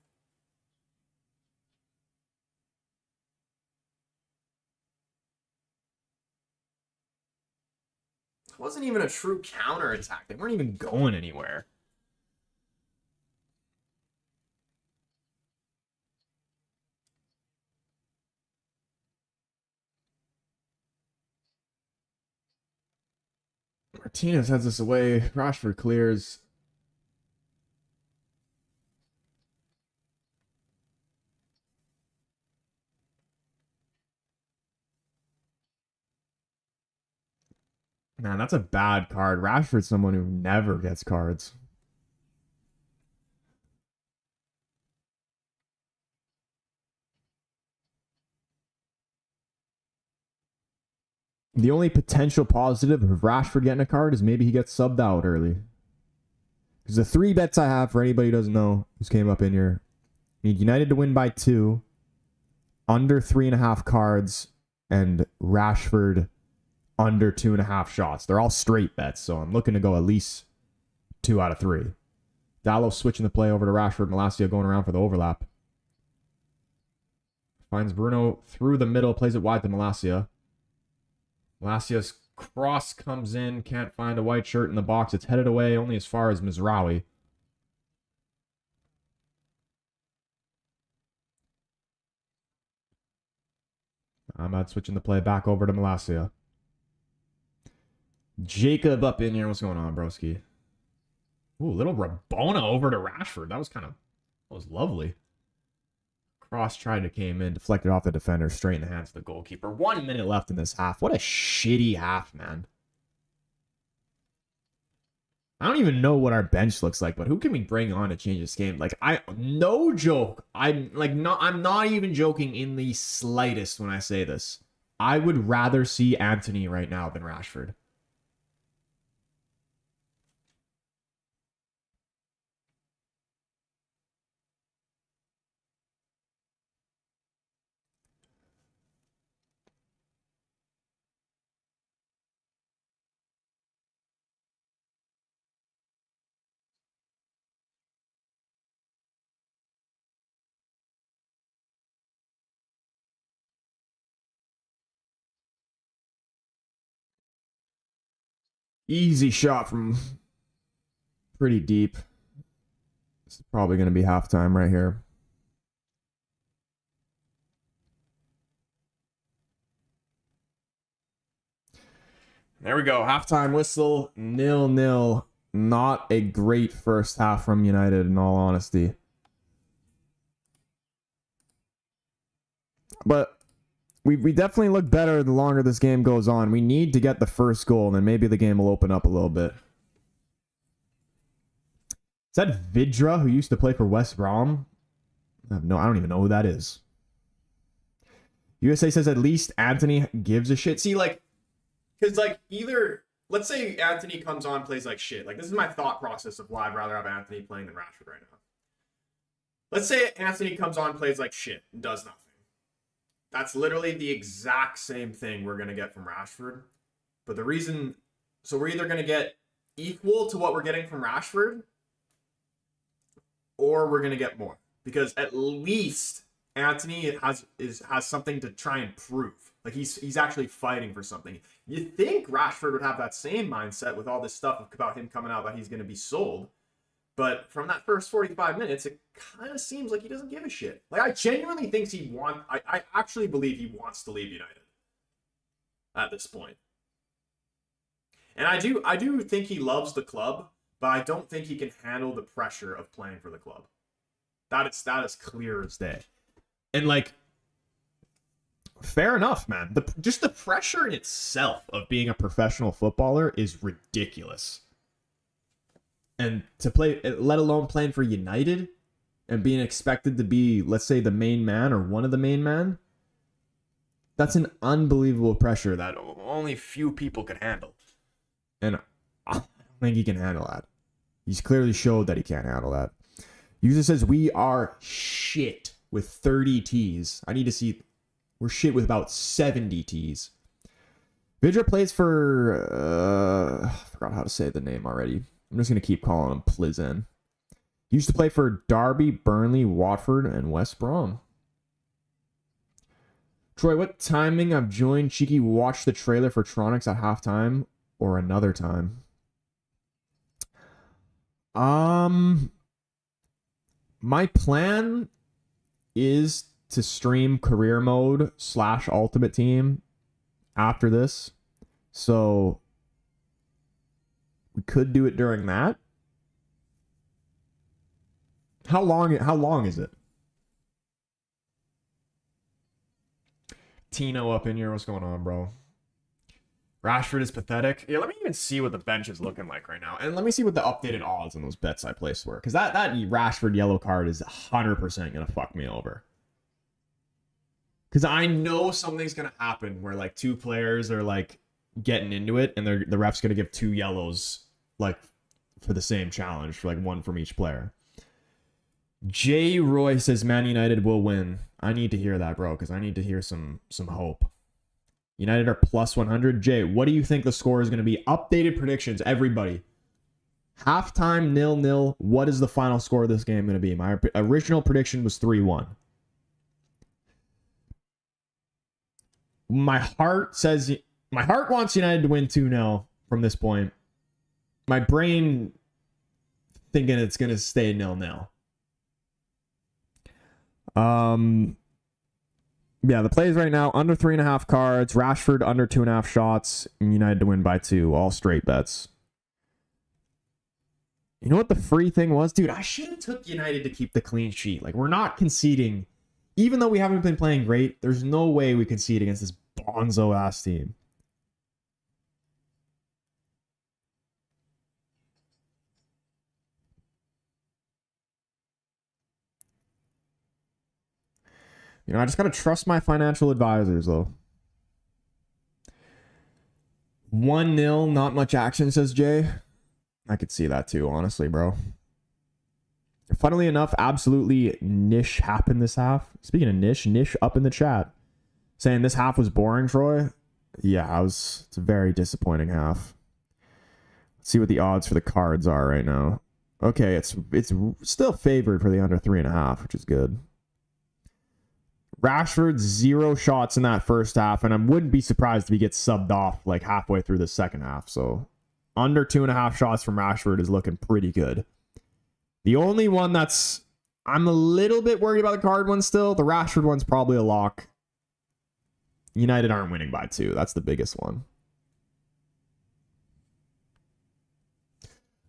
It wasn't even a true counter attack. They weren't even going anywhere. Martinez heads us away. Rashford clears. Man, that's a bad card. Rashford's someone who never gets cards. The only potential positive of Rashford getting a card is maybe he gets subbed out early. Because the 3 bets I have, for anybody who doesn't know, who's came up in here, need United to win by 2, under 3.5 cards, and Rashford under 2.5 shots. They're all straight bets, so I'm looking to go at least 2 out of 3. Dallo switching the play over to Rashford. Malacia going around for the overlap. Finds Bruno through the middle, plays it wide to Malacia. Malacia's cross comes in, can't find a white shirt in the box. It's headed away only as far as Mizraoui. Ahmad switching the play back over to Malacia. Jacob up in here. What's going on, broski? Ooh, little Rabona over to Rashford. That was lovely. Cross tried to came in, deflected off the defender, straight in the hands of the goalkeeper. 1 minute left in this half. What a shitty half, man. I don't even know what our bench looks like, but who can we bring on to change this game? Like, no joke. I'm not even joking in the slightest when I say this. I would rather see Anthony right now than Rashford. Easy shot from pretty deep. It's probably going to be halftime right here. There we go. Halftime whistle, 0-0. Not a great first half from United, in all honesty. But we definitely look better the longer this game goes on. We need to get the first goal, and then maybe the game will open up a little bit. Is that Vidra, who used to play for West Brom? I don't even know who that is. USA says at least Anthony gives a shit. See, like, because, like, either, let's say Anthony comes on, plays like shit. Like, this is my thought process of why I'd rather have Anthony playing than Rashford right now. Let's say Anthony comes on, plays like shit, and does nothing. That's literally the exact same thing we're going to get from Rashford. But the reason, so we're either going to get equal to what we're getting from Rashford, or we're going to get more. Because at least Anthony has something to try and prove. Like, he's actually fighting for something. You think Rashford would have that same mindset with all this stuff about him coming out that he's going to be sold. But from that first 45 minutes, it kind of seems like he doesn't give a shit. Like, I genuinely think I actually believe he wants to leave United at this point. And I do think he loves the club, but I don't think he can handle the pressure of playing for the club. That is clear as day. And, like, fair enough, man. Just the pressure in itself of being a professional footballer is ridiculous. And to play, let alone playing for United and being expected to be, let's say, the main man or one of the main men, that's an unbelievable pressure that only few people can handle. And I don't think he can handle that. He's clearly showed that he can't handle that. User says we are shit with 30 Ts. I need to see. We're shit with about 70 Ts. Vidra plays for... I forgot how to say the name already. I'm just going to keep calling him Plzen. He used to play for Derby, Burnley, Watford, and West Brom. Troy, what timing I've joined? Cheeky, watch the trailer for Tronics at halftime or another time? My plan is to stream career mode / ultimate team after this. So we could do it during that. How long is it? Tino up in here. What's going on, bro? Rashford is pathetic. Yeah, let me even see what the bench is looking like right now. And let me see what the updated odds on those bets I placed were. Because that Rashford yellow card is 100% going to fuck me over. Because I know something's going to happen where, like, two players are, like, getting into it. And the ref's going to give 2 yellows, like, for the same challenge. For, like, 1 from each player. J. Roy says Man United will win. I need to hear that, bro. Because I need to hear some hope. United are plus 100. Jay, what do you think the score is going to be? Updated predictions, everybody. Halftime 0-0. What is the final score of this game going to be? My original prediction was 3-1. My heart wants United to win 2-0 from this point. My brain thinking it's going to stay 0-0. Yeah, the plays right now, under 3.5 cards. Rashford, under 2.5 shots. United to win by 2. All straight bets. You know what the free thing was? Dude, I should have took United to keep the clean sheet. Like, we're not conceding. Even though we haven't been playing great, there's no way we concede against this bonzo-ass team. You know, I just got to trust my financial advisors, though. 1-0, not much action, says Jay. I could see that too, honestly, bro. Funnily enough, absolutely niche happened this half. Speaking of niche up in the chat. Saying this half was boring, Troy. Yeah, it's a very disappointing half. Let's see what the odds for the cards are right now. Okay, it's still favored for the under 3.5, which is good. Rashford, 0 shots in that first half, and I wouldn't be surprised if he gets subbed off like halfway through the second half. So under 2.5 shots from Rashford is looking pretty good. The only one that's... I'm a little bit worried about the card one still. The Rashford one's probably a lock. United aren't winning by 2. That's the biggest one.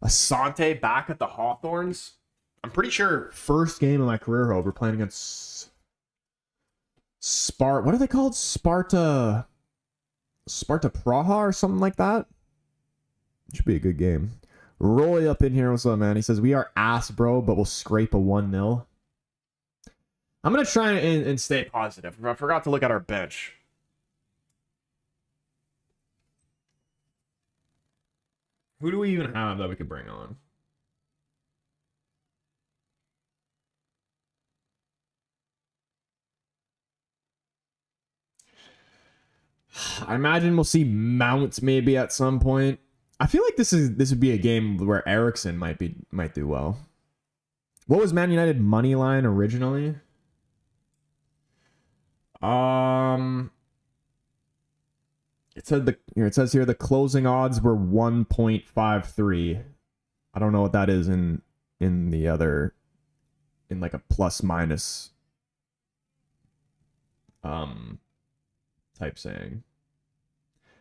Asante back at the Hawthorns. I'm pretty sure first game of my career, we're playing against What are they called? Sparta Praha or something like that. Should be a good game. Roy up in here. What's up, man? He says, we are ass, bro, but we'll scrape a 1-0. I'm going to try and stay positive. I forgot to look at our bench. Who do we even have that we could bring on? I imagine we'll see Mount maybe at some point. I feel like this would be a game where Eriksen might do well. What was Man United money line originally? It says here the closing odds were 1.53. I don't know what that is in the other, in like a plus minus type saying.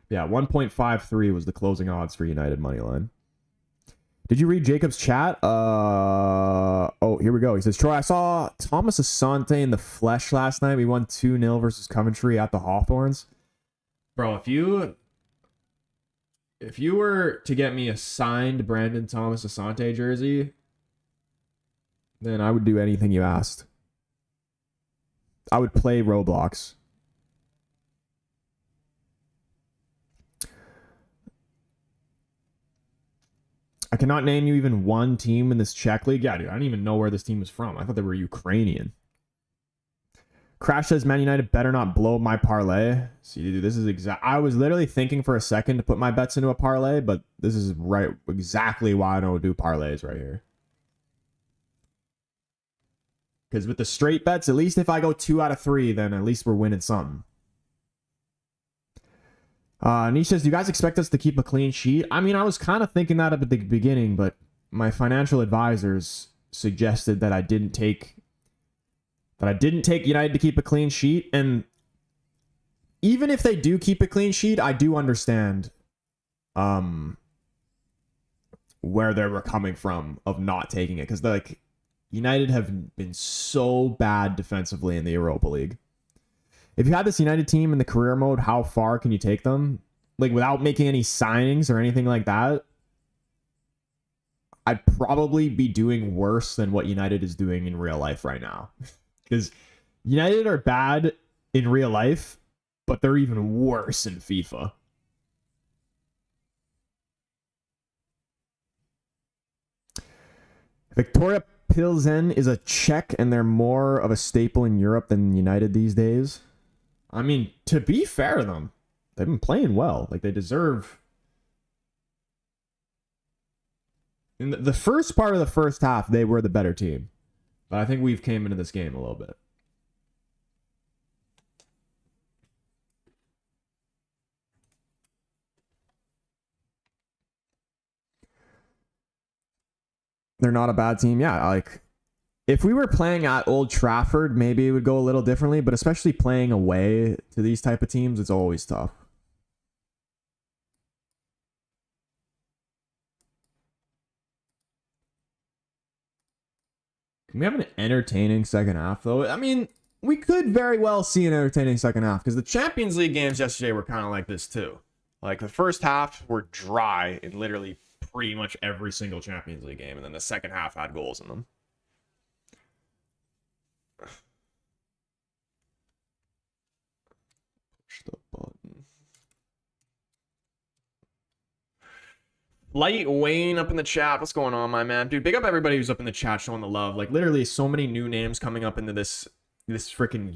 Yeah, 1.53 was the closing odds for United money line. Did you read Jacob's chat? Oh, here we go. He says, Troy, I saw Thomas Asante in the flesh last night. We won 2-0 versus Coventry at the Hawthorns. Bro, if you were to get me a signed Brandon Thomas Asante jersey, then I would do anything you asked. I would play Roblox. I cannot name you even one team in this Czech league. Yeah, dude, I don't even know where this team was from. I thought they were Ukrainian. Crash says, Man United better not blow my parlay. See, dude, this is exact. I was literally thinking for a second to put my bets into a parlay, but this is right exactly why I don't do parlays right here. Because with the straight bets, at least if I go 2 out of 3, then at least we're winning something. Niche says, do you guys expect us to keep a clean sheet? I mean, I was kind of thinking that at the beginning, but my financial advisors suggested that I didn't take United to keep a clean sheet. And even if they do keep a clean sheet, I do understand where they were coming from of not taking it. Because like United have been so bad defensively in the Europa League. If you had this United team in the career mode, how far can you take them? Like without making any signings or anything like that, I'd probably be doing worse than what United is doing in real life right now. Because United are bad in real life, but they're even worse in FIFA. Viktoria Plzen is a Czech, and they're more of a staple in Europe than United these days. I mean, to be fair to them, they've been playing well. Like, they deserve... In the first part of the first half, they were the better team. But I think we've came into this game a little bit. They're not a bad team. Yeah, like... If we were playing at Old Trafford, maybe it would go a little differently, but especially playing away to these type of teams, it's always tough. Can we have an entertaining second half, though? I mean, we could very well see an entertaining second half, because the Champions League games yesterday were kind of like this, too. Like, the first half were dry in literally pretty much every single Champions League game, and then the second half had goals in them. The button. Light Wayne up in the chat. What's going on, my man? Dude, big up everybody who's up in the chat showing the love. Like, literally so many new names coming up into this freaking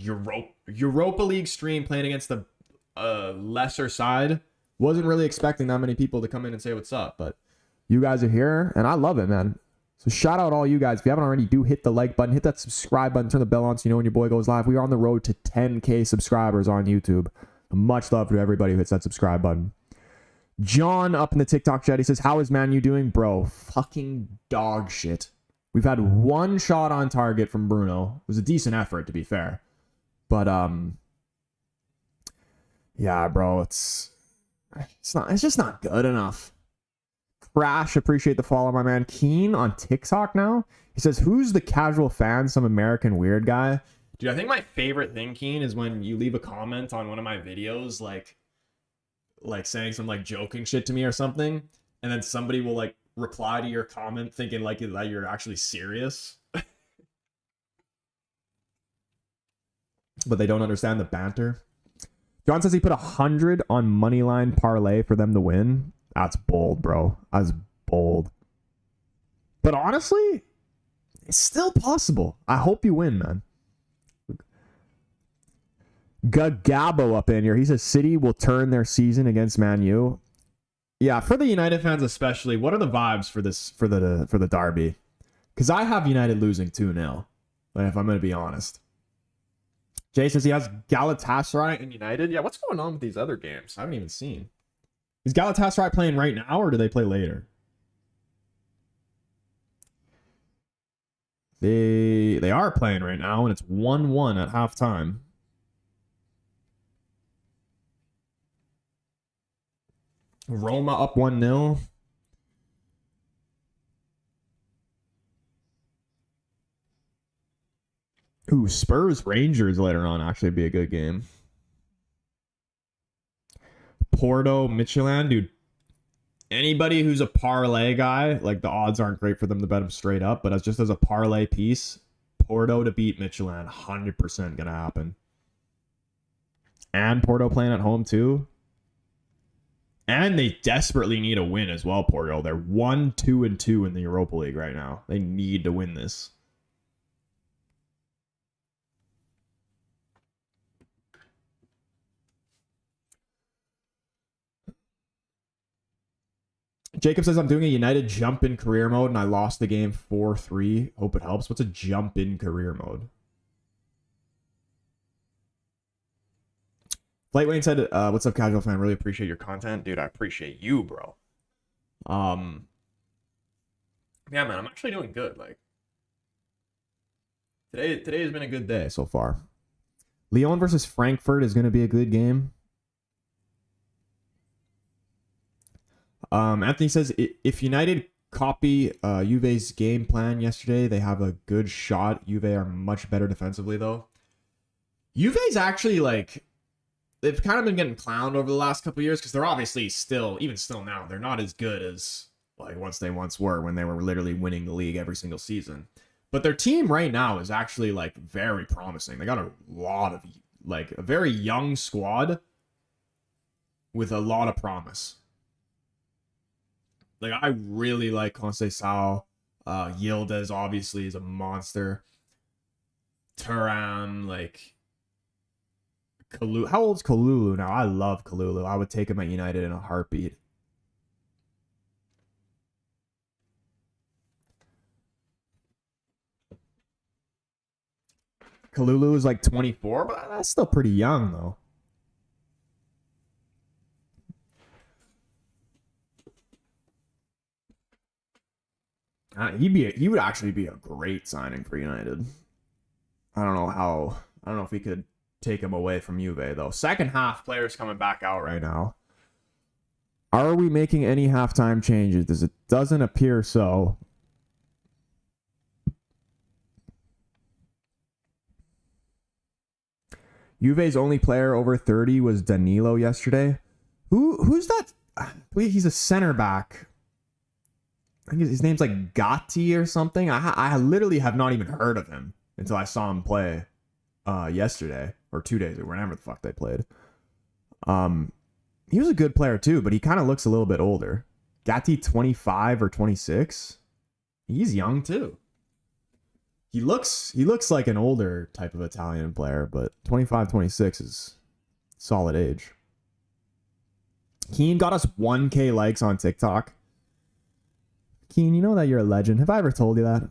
Europa League stream playing against the lesser side. Wasn't really expecting that many people to come in and say what's up, but you guys are here, and I love it, man. So shout out all you guys. If you haven't already, do hit the like button, hit that subscribe button, turn the bell on so you know when your boy goes live. We are on the road to 10K subscribers on YouTube. Much love to everybody who hits that subscribe button. John up in the TikTok chat, he says, how is Man U doing? Bro, fucking dog shit. We've had one shot on target from Bruno. It was a decent effort, to be fair. But yeah, bro, it's just not good enough. Crash, appreciate the follow, my man. Keen on TikTok now. He says, who's the casual fan? Some American weird guy. Dude, I think my favorite thing, Keen, is when you leave a comment on one of my videos, like saying some like joking shit to me or something, and then somebody will like reply to your comment thinking like that you're actually serious. But they don't understand the banter. John says he put 100 on moneyline parlay for them to win. That's bold, bro. That's bold. But honestly, it's still possible. I hope you win, man. Gagabo up in here. He says City will turn their season against Man U. Yeah, for the United fans especially, what are the vibes for this for the derby? Because I have United losing 2-0. Like, if I'm going to be honest. Jay says he has Galatasaray and United. Yeah, what's going on with these other games? I haven't even seen. Is Galatasaray playing right now, or do they play later? They are playing right now, and it's 1-1 at halftime. Roma up 1-0. Ooh, Spurs Rangers later on actually be a good game. Porto Midtjylland, dude. Anybody who's a parlay guy, like the odds aren't great for them to bet them straight up, but as a parlay piece, Porto to beat Midtjylland, 100% gonna happen. And Porto playing at home too. And they desperately need a win as well, Porto. They're 1-2-2 in the Europa League right now. They need to win this. Jacob says, I'm doing a United jump in career mode and I lost the game 4-3. Hope it helps. What's a jump in career mode? Flight Wayne said, what's up, casual fan? Really appreciate your content. Dude, I appreciate you, bro. Yeah, man, I'm actually doing good. Like, today has been a good day so far. Lyon versus Frankfurt is going to be a good game. Anthony says, if United copy Juve's game plan yesterday, they have a good shot. Juve are much better defensively, though. Juve's actually, like, they've kind of been getting clowned over the last couple of years because they're obviously even still now, they're not as good as like they once were when they were literally winning the league every single season. But their team right now is actually like very promising. They got a lot of like a very young squad with a lot of promise. Like, I really like Conceição. Yildiz obviously is a monster. Thuram, like Kalulu. How old's Kalulu now? I love Kalulu. I would take him at United in a heartbeat. Kalulu is like 24, but that's still pretty young, though. He would actually be a great signing for United. I don't know if we could take him away from Juve, though. Second half, players coming back out right now. Are we making any halftime changes? It doesn't appear so. Juve's only player over 30 was Danilo yesterday. Who's that? He's a center back. I think his name's like Gatti or something. I literally have not even heard of him until I saw him play yesterday or 2 days ago, whenever the fuck they played. He was a good player too, but he kind of looks a little bit older. Gatti 25 or 26. He's young too. He looks like an older type of Italian player, but 25, 26 is solid age. Keen got us 1K likes on TikTok. Keen, you know that you're a legend. Have I ever told you that?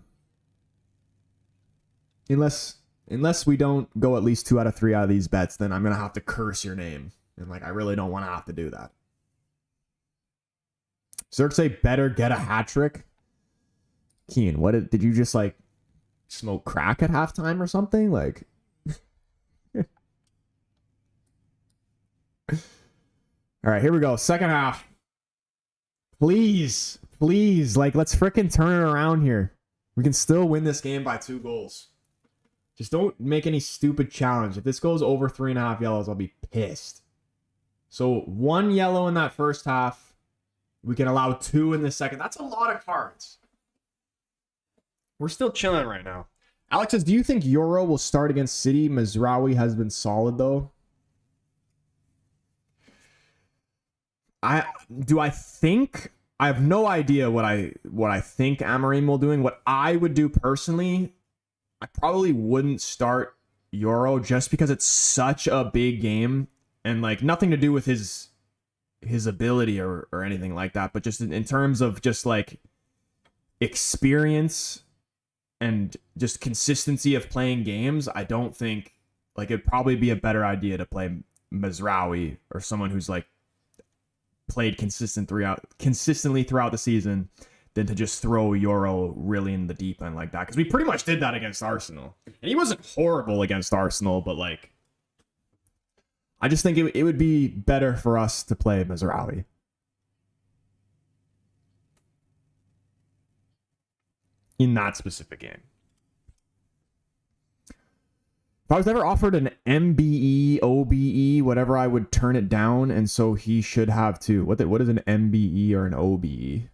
Unless we don't go at least 2 out of 3 out of these bets, then I'm going to have to curse your name. And like, I really don't want to have to do that. Zerk say better get a hat trick. Keen, did you just like smoke crack at halftime or something? Like, all right, here we go. Second half. Please, like, let's fricking turn it around here. We can still win this game by 2 goals. Just don't make any stupid challenge. If this goes over 3.5 yellows, I'll be pissed. So 1 yellow in that first half. We can allow 2 in the second. That's a lot of cards. We're still chilling right now. Alex says, do you think Euro will start against City? Mazraoui has been solid, though. I have no idea what I think Amorim will doing. What I would do personally, I probably wouldn't start Euro just because it's such a big game and like nothing to do with his ability or anything like that, but just in terms of just like experience and just consistency of playing games. I don't think like it'd probably be a better idea to play Mazraoui or someone who's like played consistently throughout the season than to just throw Euro really in the deep end like that. Because we pretty much did that against Arsenal. And he wasn't horrible against Arsenal, but like I just think it would be better for us to play Mazraoui. In that specific game. If I was ever offered an MBE, OBE, whatever, I would turn it down, and so he should have too. What is an MBE or an OBE?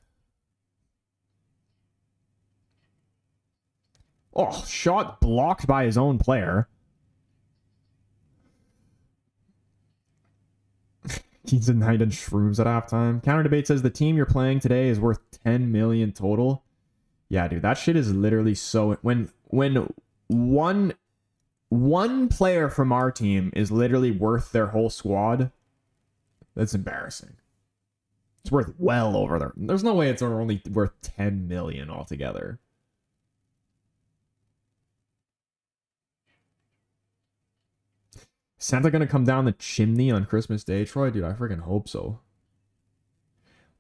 Oh, shot blocked by his own player. He's ignited shrooms at halftime. Counter debate says the team you're playing today is worth 10 million total. Yeah, dude, that shit is literally so... When one player from our team is literally worth their whole squad, that's embarrassing. It's worth well over there. There's no way it's only worth 10 million altogether. Santa gonna come down the chimney on Christmas Day, Troy? Dude, I freaking hope so.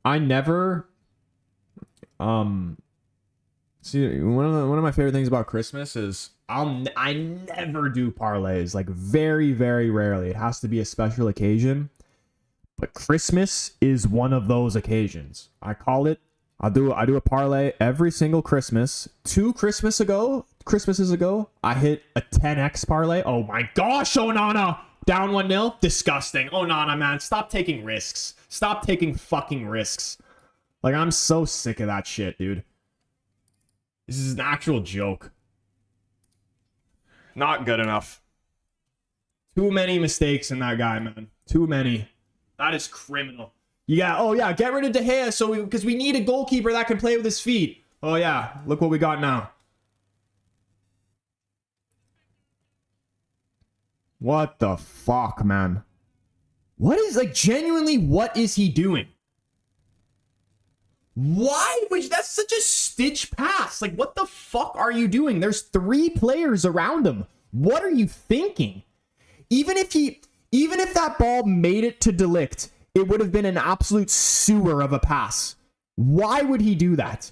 I never... See, one of my favorite things about Christmas is I never do parlays. Like very, very rarely. It has to be a special occasion. But Christmas is one of those occasions. I call it. I do a parlay every single Christmas. 2 Christmases ago, I hit a 10x parlay. Oh my gosh, Onana! Down 1-0. Disgusting. Onana, man, stop taking risks. Stop taking fucking risks. Like, I'm so sick of that shit, dude. This is an actual joke. Not good enough. Too many mistakes in that guy, man. Too many. That is criminal. Yeah, oh yeah, get rid of De Gea because we need a goalkeeper that can play with his feet. Oh yeah, look what we got now. What the fuck, man? What is, like, genuinely, what is he doing? Why? That's such a stitch pass. Like, what the fuck are you doing? There's 3 players around him. What are you thinking? Even if that ball made it to De Ligt, it would have been an absolute sewer of a pass. Why would he do that?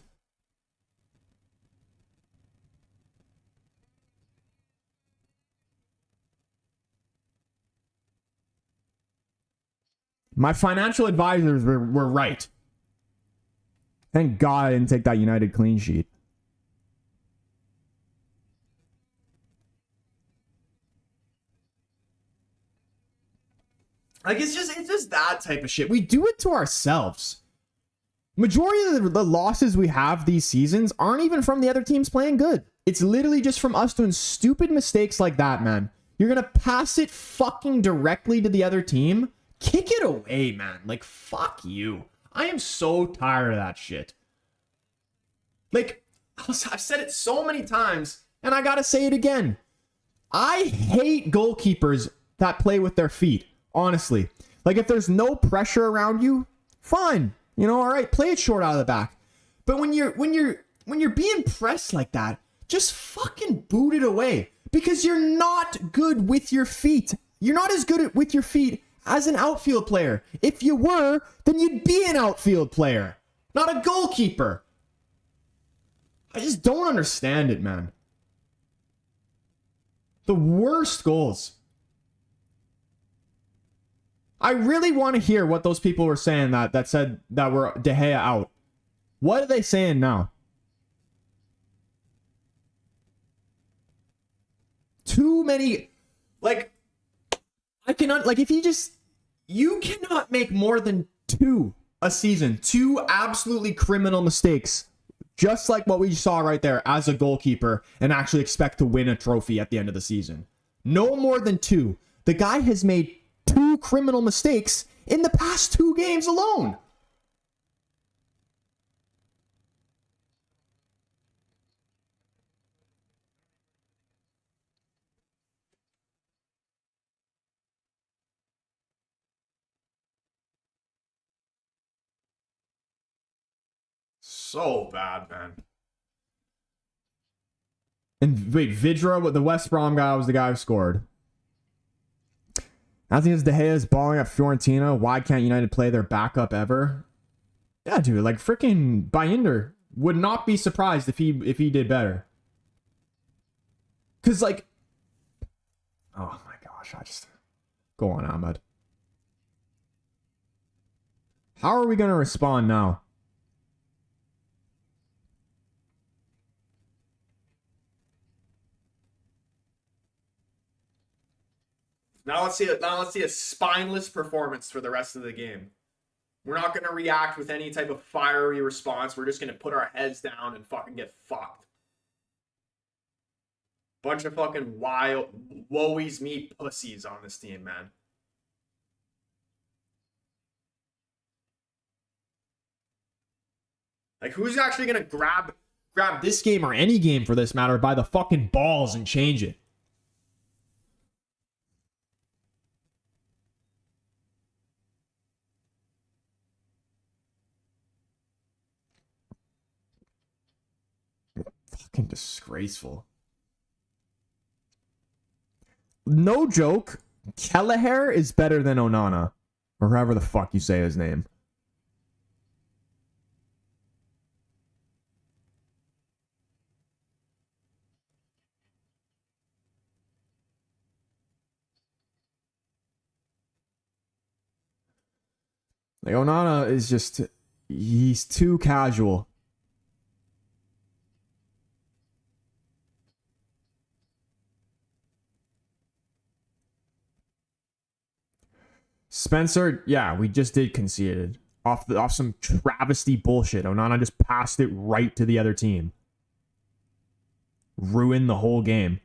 My financial advisors were right. Thank God I didn't take that United clean sheet. Like, it's just that type of shit. We do it to ourselves. Majority of the losses we have these seasons aren't even from the other teams playing good. It's literally just from us doing stupid mistakes like that, man. You're going to pass it fucking directly to the other team? Kick it away, man. Like, fuck you. I am so tired of that shit. Like, I've said it so many times, and I gotta say it again. I hate goalkeepers that play with their feet, honestly. Like, if there's no pressure around you, fine. You know, all right, play it short out of the back. But when you're being pressed like that, just fucking boot it away. Because you're not good with your feet. You're not as good with your feet as an outfield player. If you were, then you'd be an outfield player, not a goalkeeper. I just don't understand it, man. The worst goals. I really want to hear what those people were saying that said that were De Gea out. What are they saying now? Too many, like, I cannot, like, if you cannot make more than 2 a season. 2 absolutely criminal mistakes, just like what we saw right there as a goalkeeper, and actually expect to win a trophy at the end of the season. No more than 2. The guy has made 2 criminal mistakes in the past 2 games alone. So bad, man. And wait, Vidra, the West Brom guy, was the guy who scored. I think it's De Gea's balling at Fiorentina. Why can't United play their backup ever? Yeah, dude, like freaking Binder would not be surprised if he did better. Cause like, oh my gosh, I just go on, Ahmed. How are we gonna respond now? Now let's see a spineless performance for the rest of the game. We're not going to react with any type of fiery response. We're just going to put our heads down and fucking get fucked. Bunch of fucking wild, woe-is me pussies on this team, man. Like, who's actually going to grab this game or any game for this matter by the fucking balls and change it? Fucking disgraceful. No joke, Kelleher is better than Onana. Or however the fuck you say his name. Like, Onana is just, he's too casual. Spencer, yeah, we just did conceded. Off some travesty bullshit. Onana just passed it right to the other team. Ruined the whole game.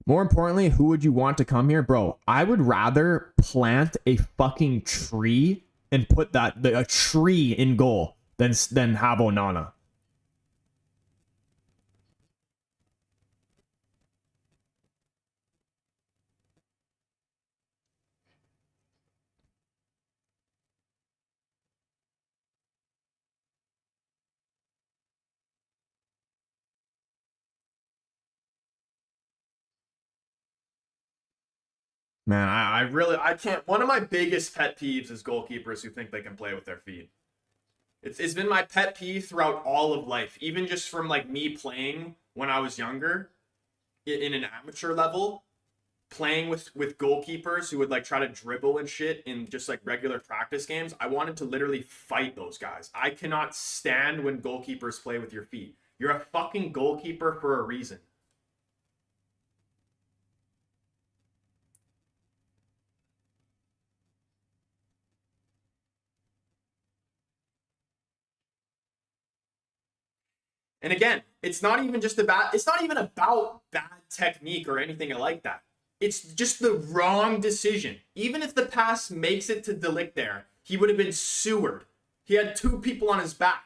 More importantly, who would you want to come here? Bro, I would rather plant a fucking tree and put a tree in goal than have Onana. Man, I can't. One of my biggest pet peeves is goalkeepers who think they can play with their feet. It's been my pet peeve throughout all of life, even just from like me playing when I was younger in an amateur level, playing with goalkeepers who would like try to dribble and shit in just like regular practice games. I wanted to literally fight those guys. I cannot stand when goalkeepers play with your feet. You're a fucking goalkeeper for a reason. And again, it's not even about bad technique or anything like that. It's just the wrong decision. Even if the pass makes it to De Ligt there, he would have been sewered. He had 2 people on his back.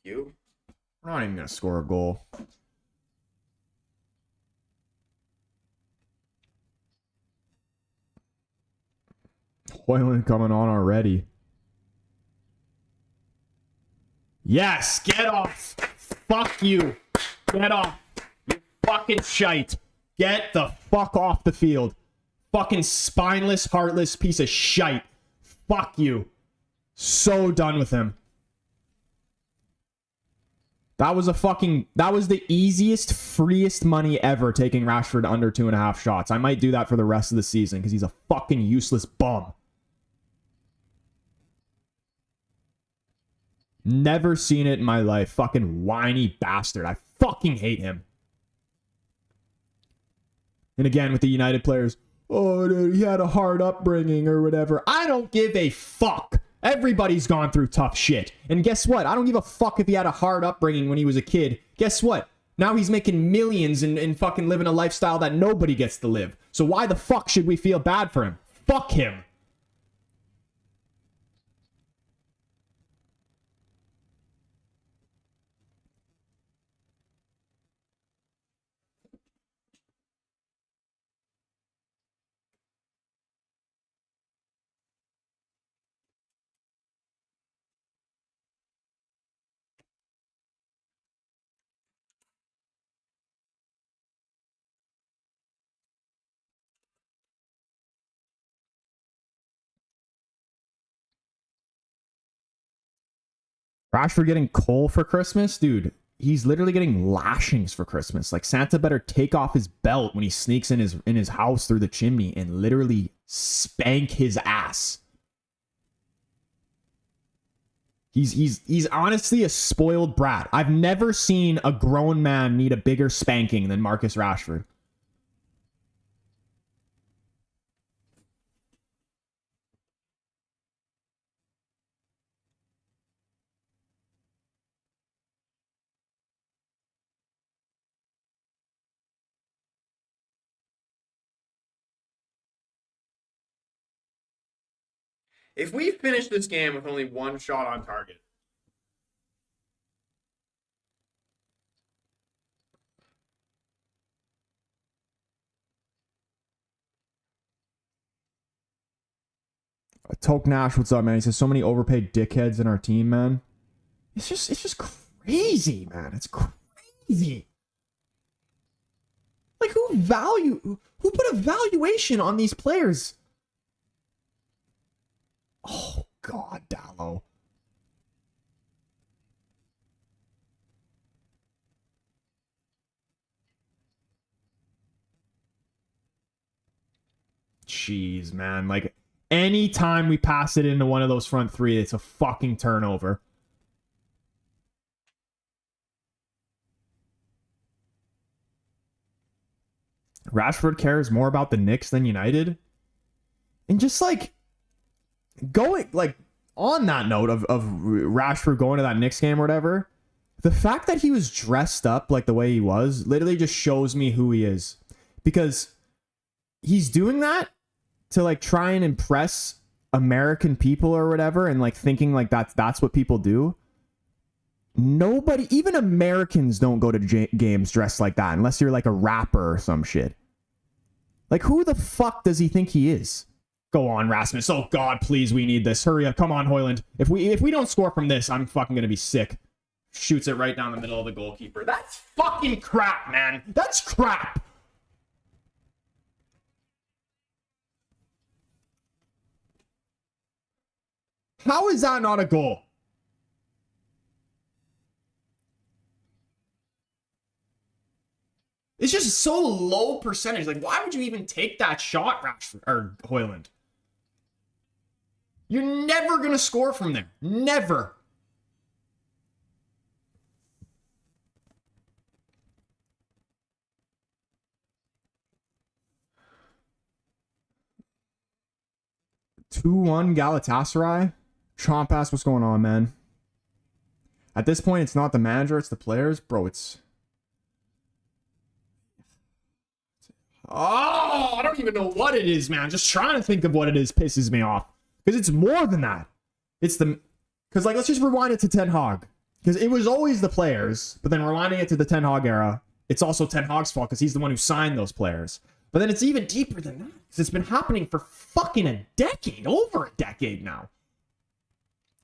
you. We're not even going to score a goal. Hoyland coming on already. Yes, get off. Fuck you. Get off. You fucking shite. Get the fuck off the field. Fucking spineless, heartless piece of shite. Fuck you. So done with him. That was the easiest, freest money ever, taking Rashford under 2.5 shots. I might do that for the rest of the season because he's a fucking useless bum. Never seen it in my life. Fucking whiny bastard. I fucking hate him. And again, with the United players, oh, dude, he had a hard upbringing or whatever. I don't give a fuck. Everybody's gone through tough shit. And guess what? I don't give a fuck if he had a hard upbringing when he was a kid. Guess what? Now he's making millions and fucking living a lifestyle that nobody gets to live. So why the fuck should we feel bad for him? Fuck him. Rashford getting coal for Christmas? Dude, he's literally getting lashings for Christmas. Like, Santa better take off his belt when he sneaks in his house through the chimney and literally spank his ass. He's honestly a spoiled brat. I've never seen a grown man need a bigger spanking than Marcus Rashford. If we finish this game with only one shot on target, Toke Nash, what's up, man? He says so many overpaid dickheads in our team, man. It's just crazy, man. It's crazy. Like, who put a valuation on these players? Oh God, Dallo. Jeez, man. Like, anytime we pass it into one of those front three, it's a fucking turnover. Rashford cares more about the Knicks than United. And just like going, like, on that note of Rashford going to that Knicks game or whatever, the fact that he was dressed up like the way he was literally just shows me who he is. Because he's doing that to like try and impress American people or whatever, and like thinking like that's what people do. Nobody, even Americans, don't go to games dressed like that unless you're like a rapper or some shit. Like, who the fuck does he think he is? Go on, Rasmus. Oh God, please, we need this. Hurry up. Come on, Hoyland. If we don't score from this, I'm fucking gonna be sick. Shoots it right down the middle of the goalkeeper. That's fucking crap, man. That's crap. How is that not a goal? It's just so low percentage. Like, why would you even take that shot, Rashford or Hoyland? You're never gonna score from there. Never. (2-1) Galatasaray. Tromp ass, what's going on, man? At this point, it's not the manager, it's the players. Bro, it's... Oh, I don't even know what it is, man. Just trying to think of what it is pisses me off. Because it's more than that. It's the... Because, like, let's just rewind it to Ten Hag. Because it was always the players, but then we're lining it to the Ten Hag era. It's also Ten Hag's fault because he's the one who signed those players. But then it's even deeper than that. Because it's been happening for fucking a decade. Over a decade now.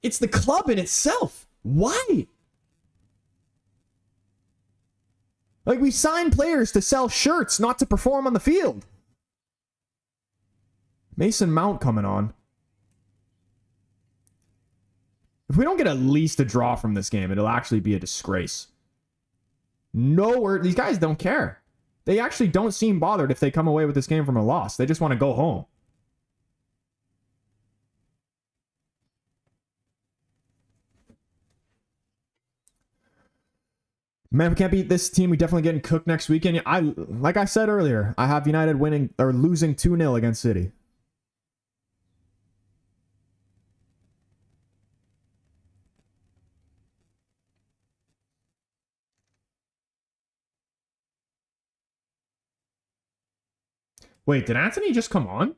It's the club in itself. Why? Like, we sign players to sell shirts, not to perform on the field. Mason Mount coming on. If we don't get at least a draw from this game, it'll actually be a disgrace. These guys don't care. They actually don't seem bothered if they come away with this game from a loss. They just want to go home. Man, if we can't beat this team, we definitely getting cooked next weekend. Like I said earlier, I have United winning or losing 2-0 against City. Wait, did Anthony just come on?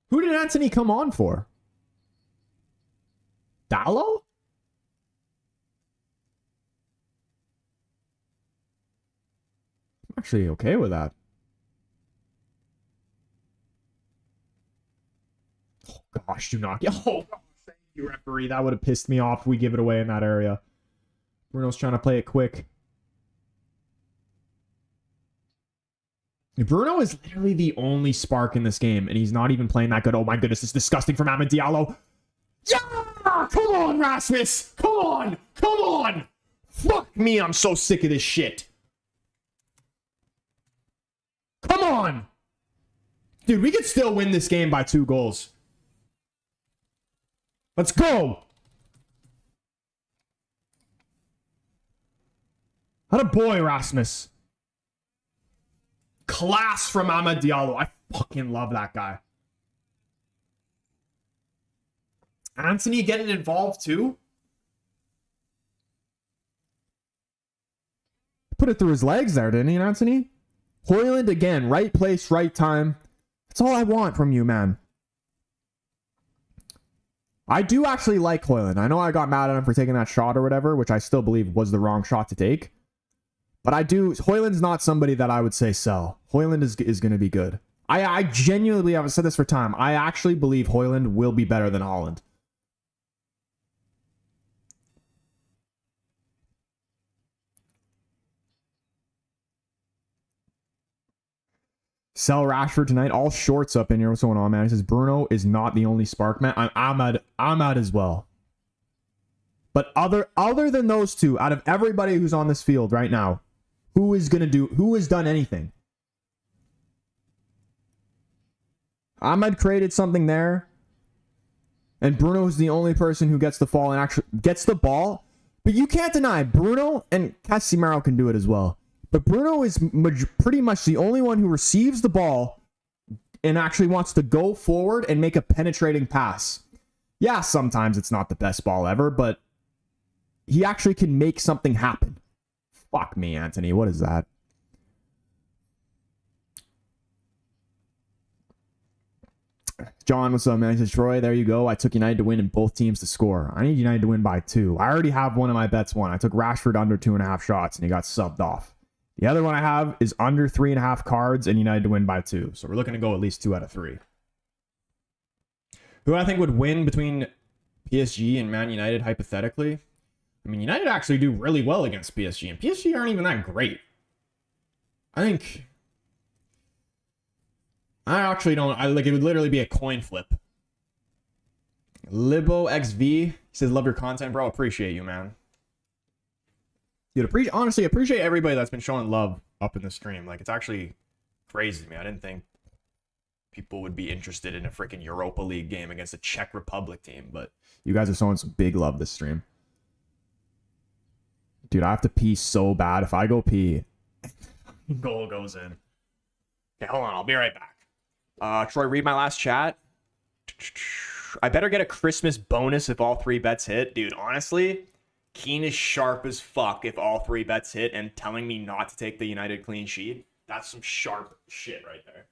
Who did Anthony come on for? Dallo? I'm actually okay with that. Oh gosh, do not get. Oh gosh, thank you, referee. That would have pissed me off if we give it away in that area. Bruno's trying to play it quick. Bruno is literally the only spark in this game, and he's not even playing that good. Oh my goodness, it's disgusting from Amad Diallo. Yeah! Come on, Rasmus! Come on! Come on! Fuck me, I'm so sick of this shit. Come on! Dude, we could still win this game by 2 goals. Let's go! What a boy, Rasmus. Class from Amad Diallo. I fucking love that guy. Anthony getting involved too? Put it through his legs there, didn't he, Anthony? Højlund again. Right place, right time. That's all I want from you, man. I do actually like Højlund. I know I got mad at him for taking that shot or whatever, which I still believe was the wrong shot to take. But Højlund's not somebody that I would say sell. Højlund is going to be good. I genuinely, I've said this for time, I actually believe Højlund will be better than Haaland. Sell Rashford tonight. All shorts up in here. What's going on, man? He says Bruno is not the only spark, man. I'm Amad as well. But other than those two, out of everybody who's on this field right now, who has done anything? Ahmed created something there. And Bruno is the only person who gets the fall and actually gets the ball. But you can't deny Bruno, and Casemiro can do it as well. But Bruno is pretty much the only one who receives the ball and actually wants to go forward and make a penetrating pass. Yeah, sometimes it's not the best ball ever, but he actually can make something happen. Fuck me, Anthony. What is that? John, what's up, man? He says, Troy, there you go. I took United to win and both teams to score. I need United to win by 2. I already have one of my bets won. I took Rashford under 2.5 shots and he got subbed off. The other one I have is under 3.5 cards and United to win by 2. So we're looking to go at least 2 out of 3. Who I think would win between PSG and Man United, hypothetically? I mean, United actually do really well against PSG, and PSG aren't even that great. I actually don't. It would literally be a coin flip. Libo XV, he says, love your content, bro. Appreciate you, man. Dude, honestly, appreciate everybody that's been showing love up in the stream. Like, it's actually crazy to me. I didn't think people would be interested in a freaking Europa League game against a Czech Republic team, but you guys are showing some big love this stream. Dude, I have to pee so bad. If I go pee, goal goes in. Okay, hold on. I'll be right back. Troy, read my last chat. I better get a Christmas bonus if all 3 bets hit. Dude, honestly, Keen is sharp as fuck if all 3 bets hit, and telling me not to take the United clean sheet. That's some sharp shit right there.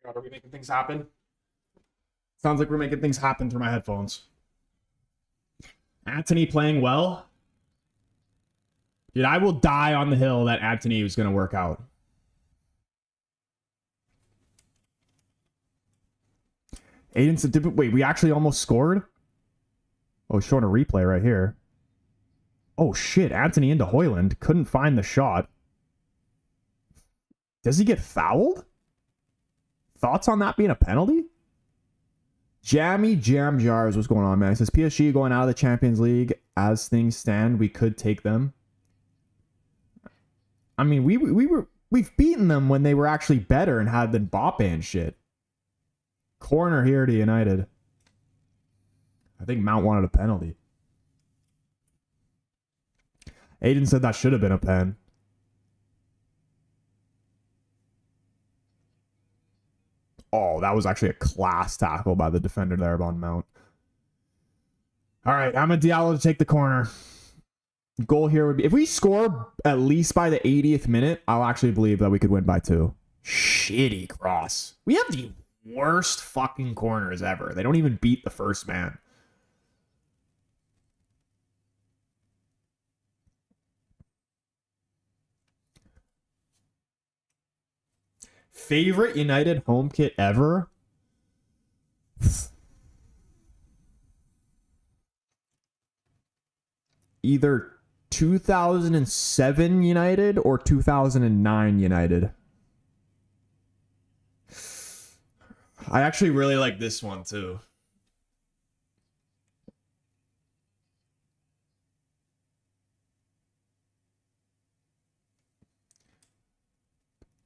God, are we making things happen? Sounds like we're making things happen through my headphones. Anthony playing well. Dude, I will die on the hill that Anthony was going to work out. Aiden said, wait, we actually almost scored? Oh, showing a replay right here. Oh, shit. Anthony into Hoyland. Couldn't find the shot. Does he get fouled? Thoughts on that being a penalty? Jammy Jam Jars, what's going on, man? It says PSG going out of the Champions League. As things stand, we could take them. I mean, we've beaten them when they were actually better and had Mbappe and shit. Corner here to United. I think Mount wanted a penalty. Aiden said that should have been a pen. Oh, that was actually a class tackle by the defender there on Mount. All right, I'm a Diallo to take the corner. Goal here would be... If we score at least by the 80th minute, I'll actually believe that we could win by 2. Shitty cross. We have the worst fucking corners ever. They don't even beat the first man. Favorite United home kit ever? Either 2007 United or 2009 United. I actually really like this one too.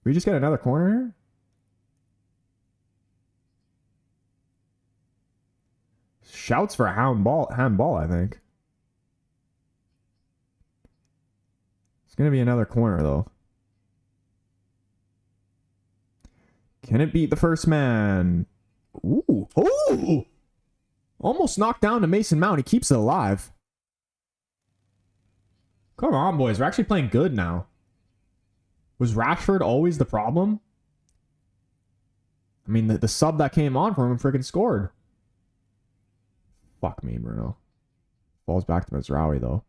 We just got another corner here? Shouts for a handball, I think. It's going to be another corner, though. Can it beat the first man? Ooh. Ooh! Almost knocked down to Mason Mount. He keeps it alive. Come on, boys. We're actually playing good now. Was Rashford always the problem? I mean, the sub that came on for him freaking scored. Fuck me, Bruno. Falls back to Mazraoui, though.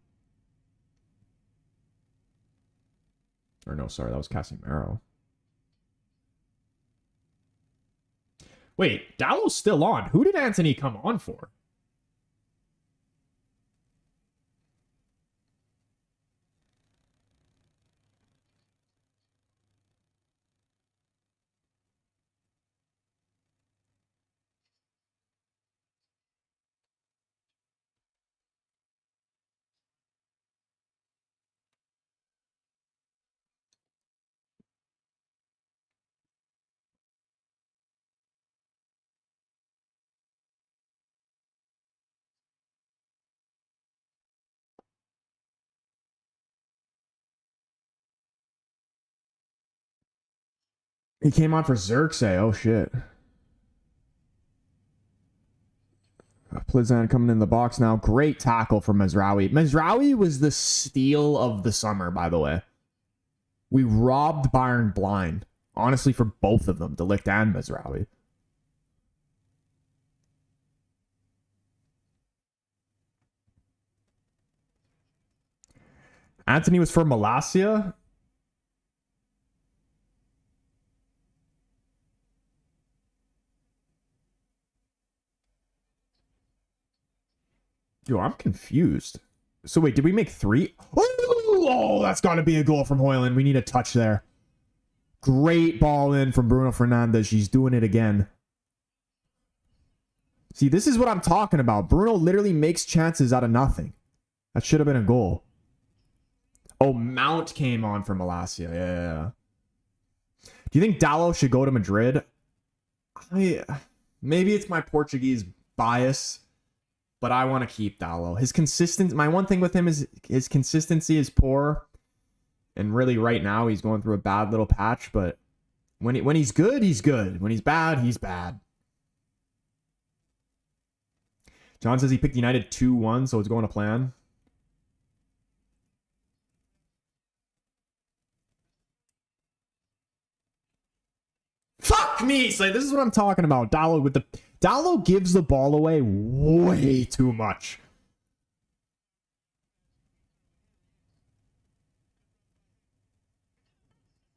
Or no, sorry, that was Casemiro. Wait, Dallow's still on. Who did Anthony come on for? He came on for Xerxes. Oh, shit. Plzen coming in the box now. Great tackle from Mazraoui. Mazraoui was the steal of the summer, by the way. We robbed Bayern blind. Honestly, for both of them, De Ligt and Mazraoui. Anthony was for Malacia. Yo, I'm confused. So wait, did we make 3? Oh, that's got to be a goal from Hoyland. We need a touch there. Great ball in from Bruno Fernandes. She's doing it again. See, this is what I'm talking about. Bruno literally makes chances out of nothing. That should have been a goal. Oh, Mount came on for Malacia. Yeah. Do you think Dallo should go to Madrid? Maybe it's my Portuguese bias, but I want to keep Dallo. My one thing with him is his consistency is poor. And really right now he's going through a bad little patch, but when he's good, he's good. When he's bad, he's bad. John says he picked United 2-1, so it's going to plan. Fuck! Fuck me. So this is what I'm talking about. Dallo gives the ball away way too much.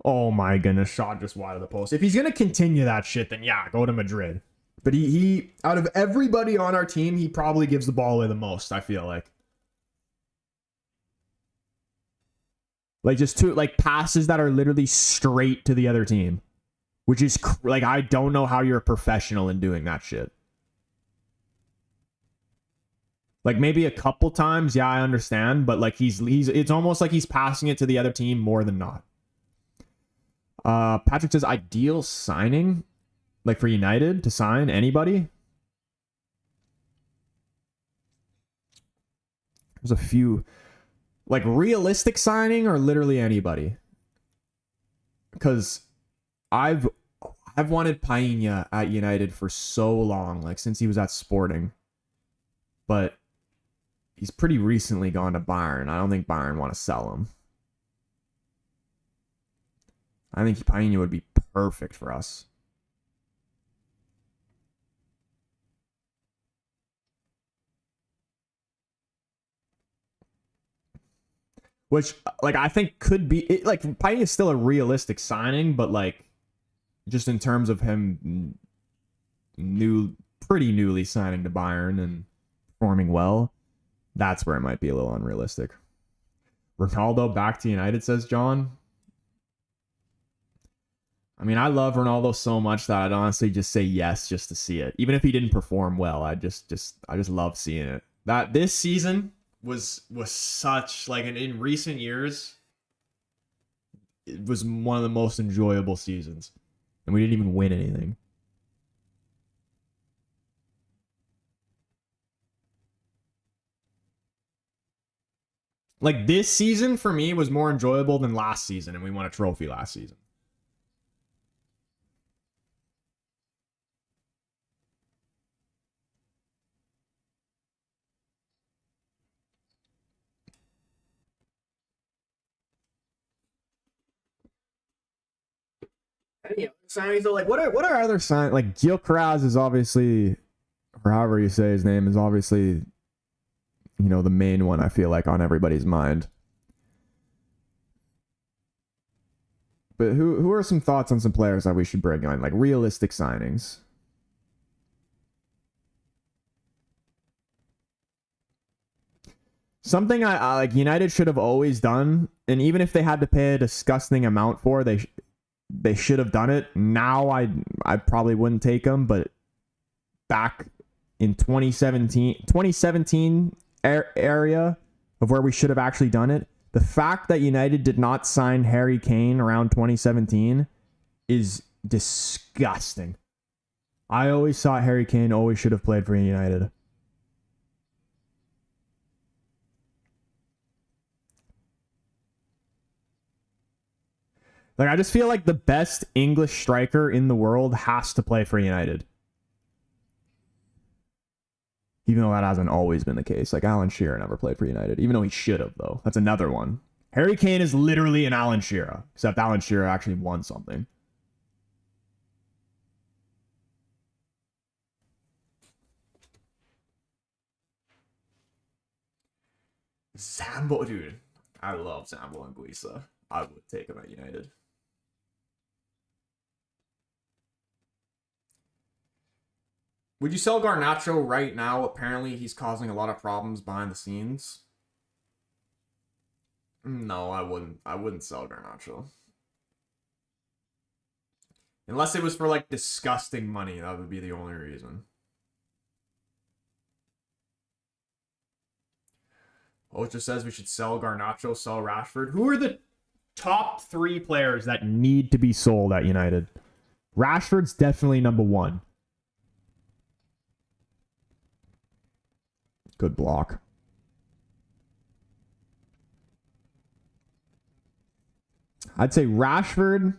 Oh my goodness, shot just wide of the post. If he's gonna continue that shit, then yeah, go to Madrid. But he out of everybody on our team, he probably gives the ball away the most, I feel like. Like just two like passes that are literally straight to the other team. Which is like, I don't know how you're a professional in doing that shit. Like maybe a couple times, yeah, I understand, but like he's it's almost like he's passing it to the other team more than not. Patrick says ideal signing, like for United to sign anybody. There's a few, like realistic signing or literally anybody. Because I've wanted Painha at United for so long, like since he was at Sporting, but he's pretty recently gone to Bayern. I don't think Bayern want to sell him. I think Painha would be perfect for us. Which, like, I think could be... like, Painha is still a realistic signing, but, like, just in terms of him pretty newly signing to Bayern and performing well, that's where it might be a little unrealistic. Ronaldo back to United, says John. I mean, I love Ronaldo so much that I'd honestly just say yes just to see it. Even if he didn't perform well, I just love seeing it. That this season was such like in recent years, it was one of the most enjoyable seasons, and we didn't even win anything. Like this season for me was more enjoyable than last season, and we won a trophy last season. Any other signings though? Like what are other signs? Like Gil Kraz is obviously, or however you say his name, is obviously, you know, the main one I feel like on everybody's mind. But who are some thoughts on some players that we should bring on, like realistic signings? Something I like United should have always done, and even if they had to pay a disgusting amount for, they should have done it. Now I probably wouldn't take them, but back in 2017 area of where we should have actually done it, the fact that United did not sign Harry Kane around 2017 is disgusting. I always thought Harry Kane always should have played for United. Like, I just feel like the best English striker in the world has to play for United. Even though that hasn't always been the case. Like, Alan Shearer never played for United. Even though he should have, though. That's another one. Harry Kane is literally an Alan Shearer. Except Alan Shearer actually won something. Zambo, dude. I love Zambo and Guisa. I would take him at United. Would you sell Garnacho right now? Apparently, he's causing a lot of problems behind the scenes. No, I wouldn't. I wouldn't sell Garnacho. Unless it was for, like, disgusting money. That would be the only reason. Ocha says we should sell Garnacho, sell Rashford. Who are the top 3 players that need to be sold at United? Rashford's definitely number 1. Good block. I'd say Rashford.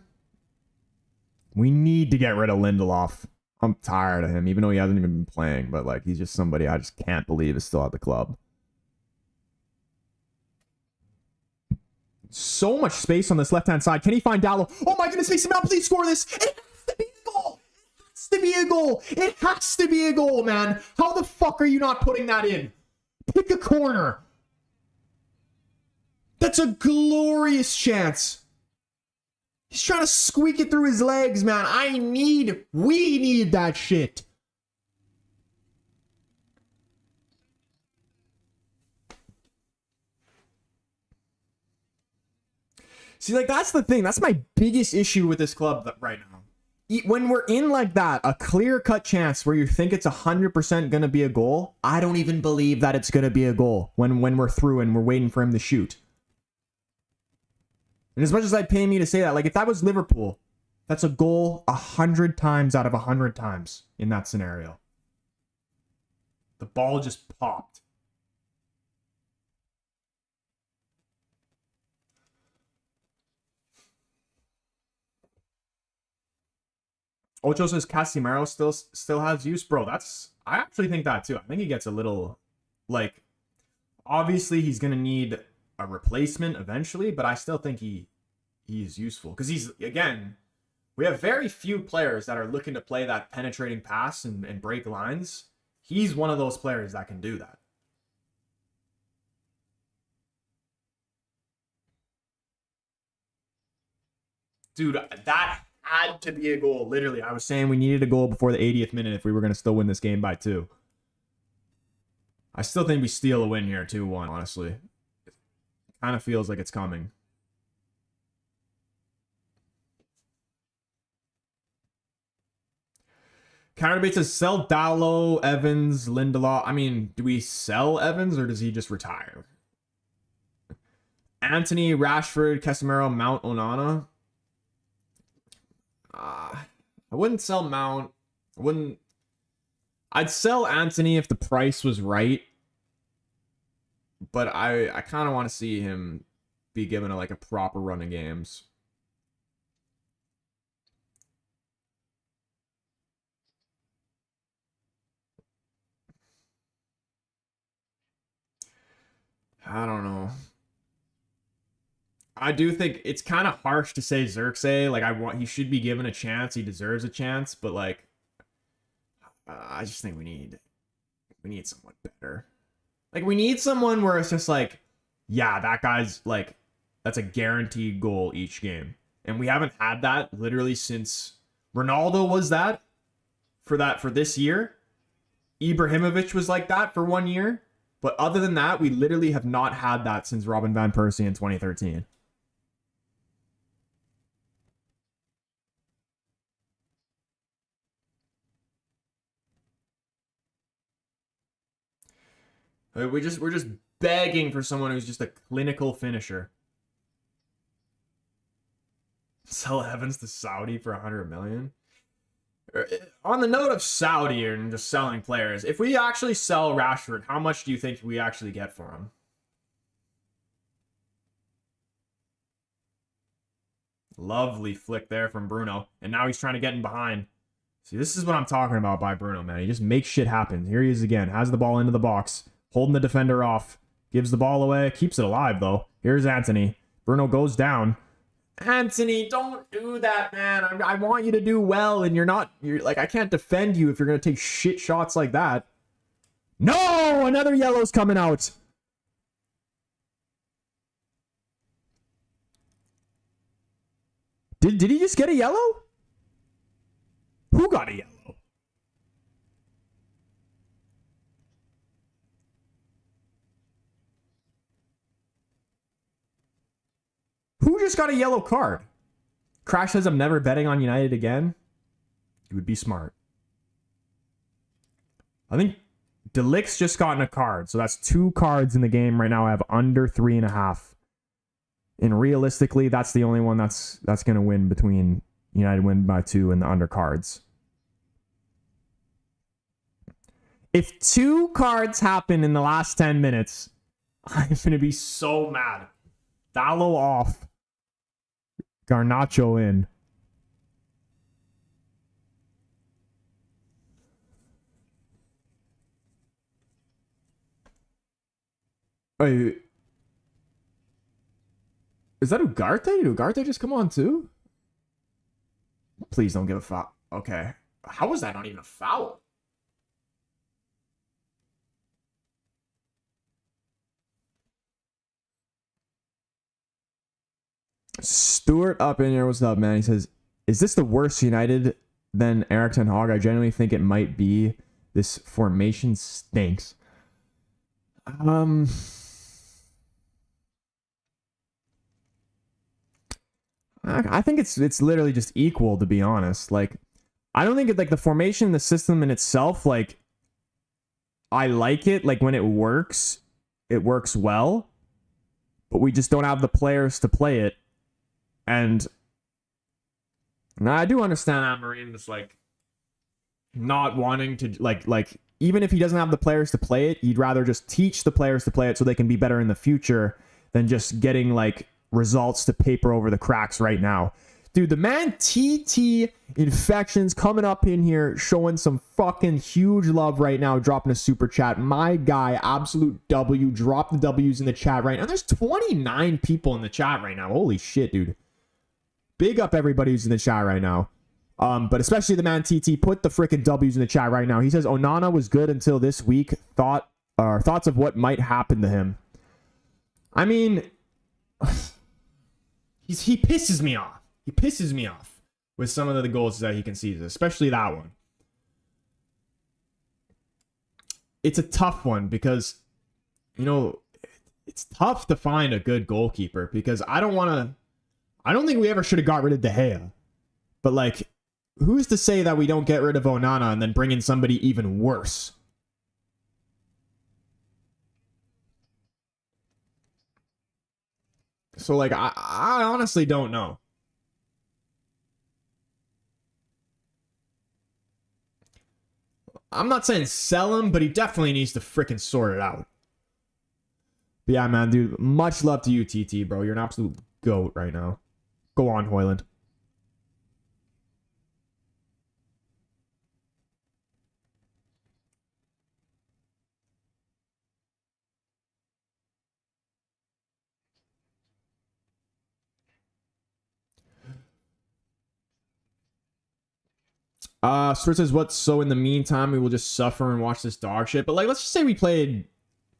We need to get rid of Lindelof. I'm tired of him, even though he hasn't even been playing. But like, he's just somebody I just can't believe is still at the club. So much space on this left-hand side. Can he find Dallo? Oh my goodness, face him out. Please score this. It has to be the goal. has to be a goal. It has to be a goal, man. How the fuck are you not putting that in? Pick a corner. That's a glorious chance. He's trying to squeak it through his legs, man. We need that shit. See, like, that's the thing. That's my biggest issue with this club right now. When we're in like that, a clear-cut chance where you think it's 100% going to be a goal, I don't even believe that it's going to be a goal when we're through and we're waiting for him to shoot. And as much as I'd pay me to say that, like, if that was Liverpool, that's a goal 100 times out of 100 times in that scenario. The ball just popped. Ocho says Casemiro still has use. Bro, I actually think that too. I think he gets a little, like, obviously he's going to need a replacement eventually, but I still think he's useful. Because again, we have very few players that are looking to play that penetrating pass and break lines. He's one of those players that can do that. Dude, that had to be a goal. Literally, I was saying we needed a goal before the 80th minute if we were going to still win this game by 2. I still think we steal a win here, 2-1, honestly. It kind of feels like it's coming. Counter debate says sell Dallo, Evans, Lindelof. I mean, do we sell Evans or does he just retire? Anthony, Rashford, Casemiro, Mount, Onana. I wouldn't sell Mount. I'd sell Anthony if the price was right. But I kind of want to see him be given a proper run of games. I don't know. I do think it's kind of harsh to say Xerxes. He should be given a chance. He deserves a chance, but I just think we need someone better. We need someone where it's just yeah, that guy's that's a guaranteed goal each game. And we haven't had that literally since Ronaldo was that for this year. Ibrahimovic was like that for 1 year. But other than that, we literally have not had that since Robin van Persie in 2013. We're just begging for someone who's just a clinical finisher. Sell Evans to Saudi for 100 million. On the note of Saudi and just selling players, if we actually sell Rashford, how much do you think we actually get for him? Lovely flick there from Bruno. And now he's trying to get in behind. See, this is what I'm talking about by Bruno, man. He just makes shit happen. Here he is again. Has the ball into the box. Holding the defender off. Gives the ball away. Keeps it alive, though. Here's Anthony. Bruno goes down. Anthony, don't do that, man. I want you to do well, and you're I can't defend you if you're going to take shit shots like that. No! Another yellow's coming out. Did he just get a yellow? Who got a yellow? Who just got a yellow card? Crash says I'm never betting on United again. You would be smart. I think Delict's just gotten a card. So that's 2 cards in the game right now. I have under 3.5. And realistically, that's the only one that's going to win between United win by 2 and the undercards. If 2 cards happen in the last 10 minutes, I'm going to be so mad. Dallo off. Garnacho in. Wait. Is that Ugarte? Did Ugarte just come on too? Please don't give a fuck. Okay. How was that not even a foul? Stuart up in here. What's up, man? He says, is this the worst United than Eric Ten Hag? I genuinely think it might be. This formation stinks. I think it's literally just equal, to be honest. Like, I don't think it, like, the formation, the system in itself, like, I like it. Like, when it works well. But we just don't have the players to play it. And now I do understand Amorim's, like, not wanting to, like even if he doesn't have the players to play it, he'd rather just teach the players to play it so they can be better in the future than just getting, like, results to paper over the cracks right now. Dude, the man TT Infections coming up in here, showing some fucking huge love right now, dropping a super chat. My guy, Absolute W, drop the W's in the chat right now. There's 29 people in the chat right now. Holy shit, dude. Big up everybody who's in the chat right now. But especially the man TT, put the freaking W's in the chat right now. He says Onana was good until this week. Thoughts of what might happen to him. I mean, he pisses me off. He pisses me off with some of the goals that he concedes, especially that one. It's a tough one because, you know, it's tough to find a good goalkeeper because I don't think we ever should have got rid of De Gea. But, like, who's to say that we don't get rid of Onana and then bring in somebody even worse? So, like, I honestly don't know. I'm not saying sell him, but he definitely needs to freaking sort it out. But yeah, man, dude, much love to you, TT, bro. You're an absolute goat right now. Go on, Hoyland. Stuart says, what? So in the meantime, we will just suffer and watch this dog shit. But, like, let's just say we played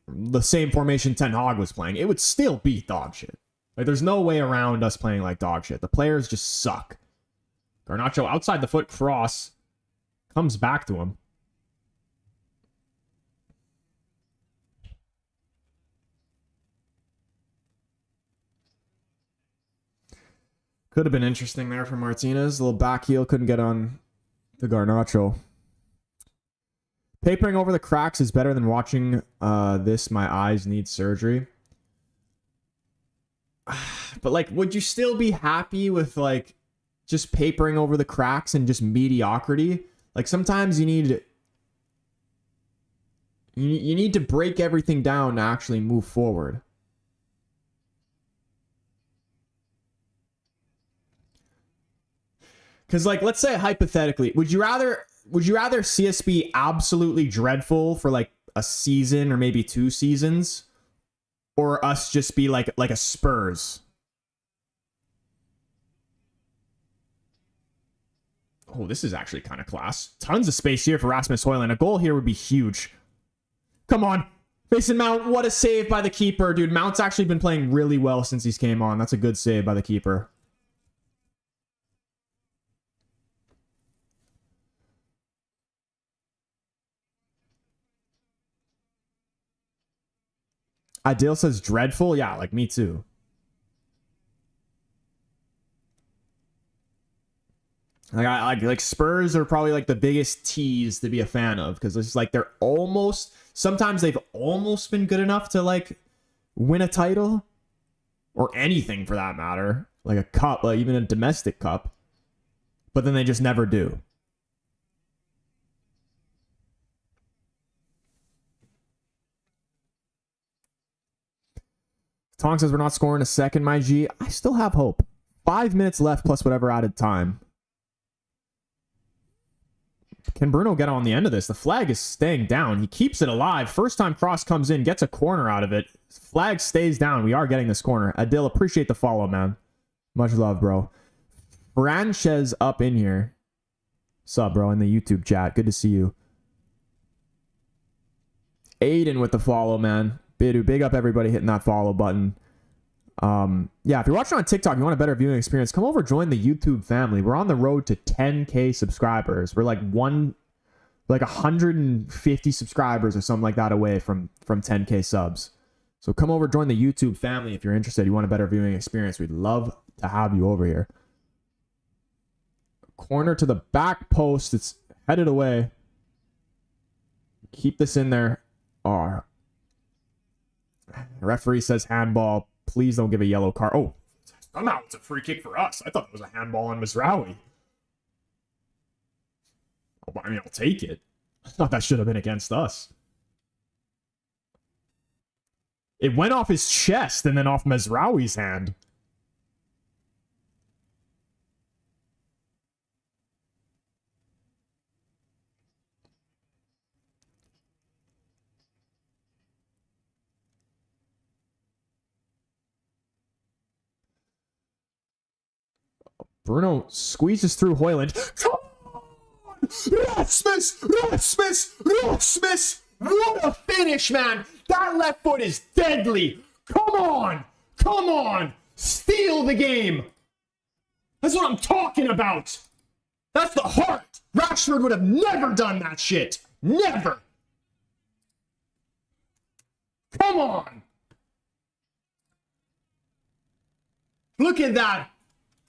the same formation Ten Hag was playing. It would still be dog shit. Like, there's no way around us playing like dog shit. The players just suck. Garnacho outside the foot cross comes back to him. Could have been interesting there for Martinez. A little back heel, couldn't get on the Garnacho. Papering over the cracks is better than watching this. My eyes need surgery. But, like, would you still be happy with, like, just papering over the cracks and just mediocrity? Like, sometimes you need to break everything down to actually move forward. Because, like, let's say hypothetically, would you rather see us be absolutely dreadful for, like, a season or maybe 2 seasons, or us just be like a Spurs? Oh, this is actually kind of class. Tons of space here for Rasmus Højlund. A goal here would be huge. Come on. Mason Mount, what a save by the keeper. Dude, Mount's actually been playing really well since he's came on. That's a good save by the keeper. Adil says dreadful. Yeah, like me too. Like Spurs are probably like the biggest tease to be a fan of because it's like they're sometimes they've almost been good enough to like win a title or anything for that matter, like a cup, like even a domestic cup, but then they just never do. Tong says we're not scoring a second, my G. I still have hope. 5 minutes left plus whatever added time. Can Bruno get on the end of this? The flag is staying down. He keeps it alive. First time cross comes in, gets a corner out of it. Flag stays down. We are getting this corner. Adil, appreciate the follow, man. Much love, bro. Frances up in here. What's up, bro, in the YouTube chat? Good to see you. Aiden with the follow, man. Big up everybody hitting that follow button. Yeah, if you're watching on TikTok, you want a better viewing experience, come over, join the YouTube family. We're on the road to 10K subscribers. We're like 150 subscribers or something like that away from 10K subs. So come over, join the YouTube family if you're interested. You want a better viewing experience. We'd love to have you over here. Corner to the back post. It's headed away. Keep this in there. Oh. Referee says handball. Please don't give a yellow card. Oh, somehow it's a free kick for us. I thought it was a handball on Mizraoui. Oh, I mean, I'll take it. I thought that should have been against us. It went off his chest and then off Mizraoui's hand. Bruno squeezes through Højlund. Come on! Rasmus! Rasmus! Rasmus! What a finish, man! That left foot is deadly! Come on! Come on! Steal the game! That's what I'm talking about! That's the heart! Rashford would have never done that shit! Never! Come on! Look at that!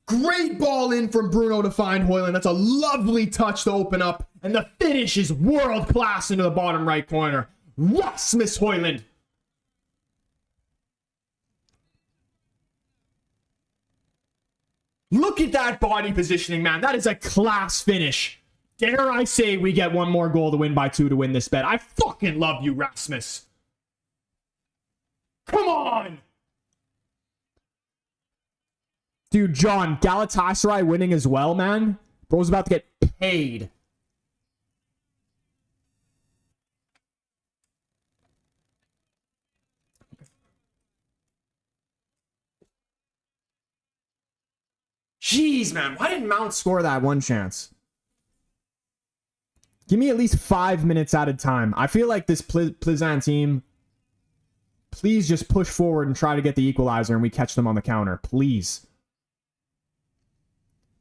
Great ball in from Bruno to find Højlund. That's a lovely touch to open up. And the finish is world class into the bottom right corner. Rasmus Højlund. Look at that body positioning, man. That is a class finish. Dare I say we get one more goal to win by 2 to win this bet. I fucking love you, Rasmus. Come on. Dude, John, Galatasaray winning as well, man. Bro's about to get paid. Jeez, man. Why didn't Mount score that one chance? Give me at least 5 minutes at a time. I feel like this Plzen team, please just push forward and try to get the equalizer and we catch them on the counter. Please.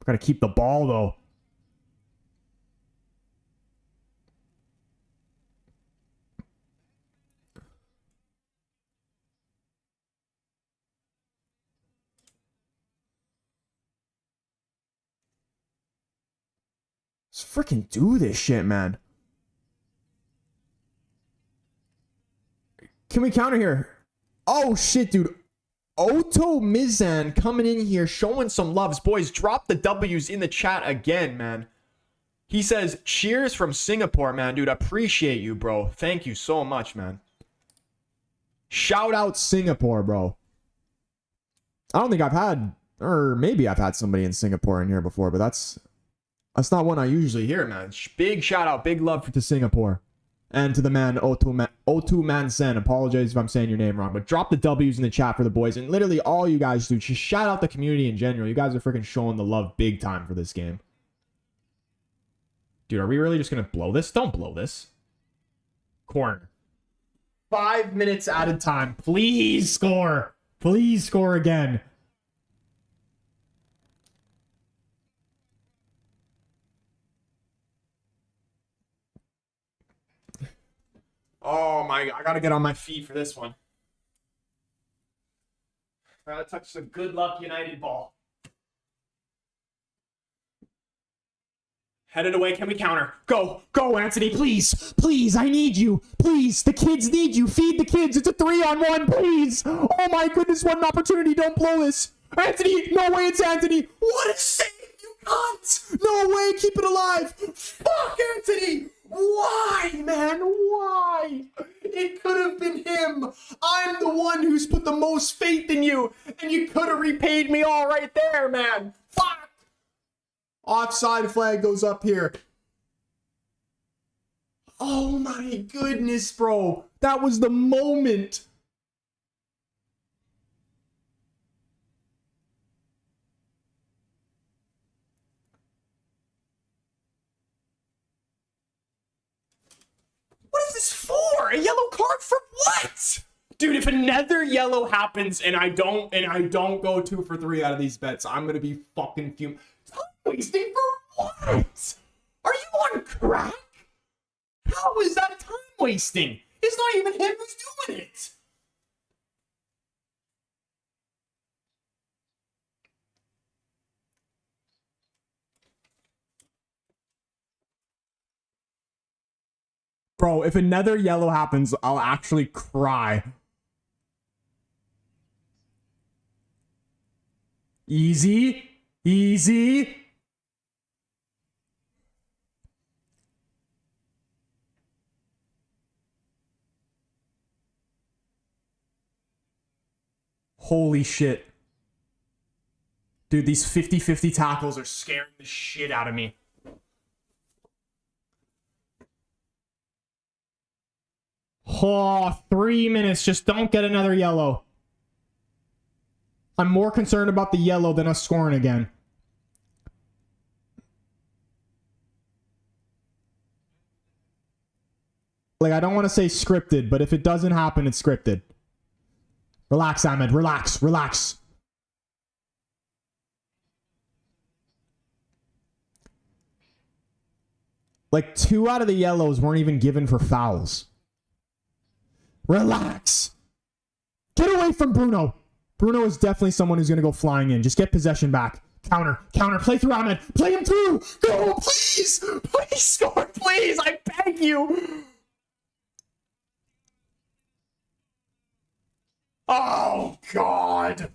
Got to keep the ball, though. Let's freaking do this shit, man. Can we counter here? Oh, shit, dude. Otto Mizan coming in here, showing some loves. Boys, drop the W's in the chat again, man. He says, cheers from Singapore, man. Dude, appreciate you, bro. Thank you so much, man. Shout out Singapore, bro. I don't think I've had, or maybe I've had somebody in Singapore in here before, but that's not one I usually hear, man. Big shout out, big love to Singapore. And to the man, Otu Mansen. Apologize if I'm saying your name wrong. But drop the W's in the chat for the boys. And literally all you guys do. Just shout out the community in general. You guys are freaking showing the love big time for this game. Dude, are we really just going to blow this? Don't blow this. Corner. 5 minutes at a time. Please score. Please score again. Oh my, I gotta get on my feet for this one. Gotta touch the good luck United ball. Headed away, can we counter? Go, go, Anthony, please. Please, I need you. Please, the kids need you. Feed the kids. It's a 3-on-1, please. Oh my goodness, what an opportunity. Don't blow this. Anthony, no way it's Anthony. What a save, you cunt. No way, keep it alive. Fuck, Anthony. Why, man? Why? It could have been him. I'm the one who's put the most faith in you, and you could have repaid me all right there, man. Fuck. Offside flag goes up here. Oh my goodness, bro. That was the moment. for? A yellow card for what? Dude, if another yellow happens and I don't go 2 for 3 out of these bets, I'm gonna be fucking fumed. Time wasting for what? Are you on crack? How is that time wasting? It's not even him who's doing it. Bro, if another yellow happens, I'll actually cry. Easy. Easy. Holy shit. Dude, these 50-50 tackles are scaring the shit out of me. Oh, 3 minutes. Just don't get another yellow. I'm more concerned about the yellow than us scoring again. Like, I don't want to say scripted, but if it doesn't happen, it's scripted. Relax, Ahmed. Relax. Relax. Like, 2 out of the yellows weren't even given for fouls. Relax. Get away from Bruno. Bruno is definitely someone who's going to go flying in. Just get possession back. Counter. Counter. Play through Ahmed. Play him through. Go, please. Please score, please. I beg you. Oh, God.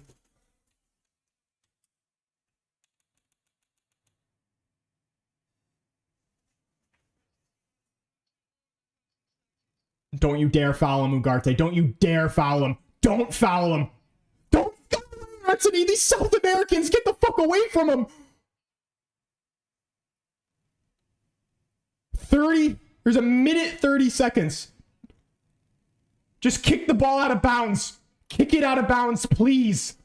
Don't you dare foul him, Ugarte. Don't you dare foul him. Don't foul him. Don't foul him, Anthony. These South Americans, get the fuck away from him. 30. There's a minute 30 seconds. Just kick the ball out of bounds. Kick it out of bounds, please.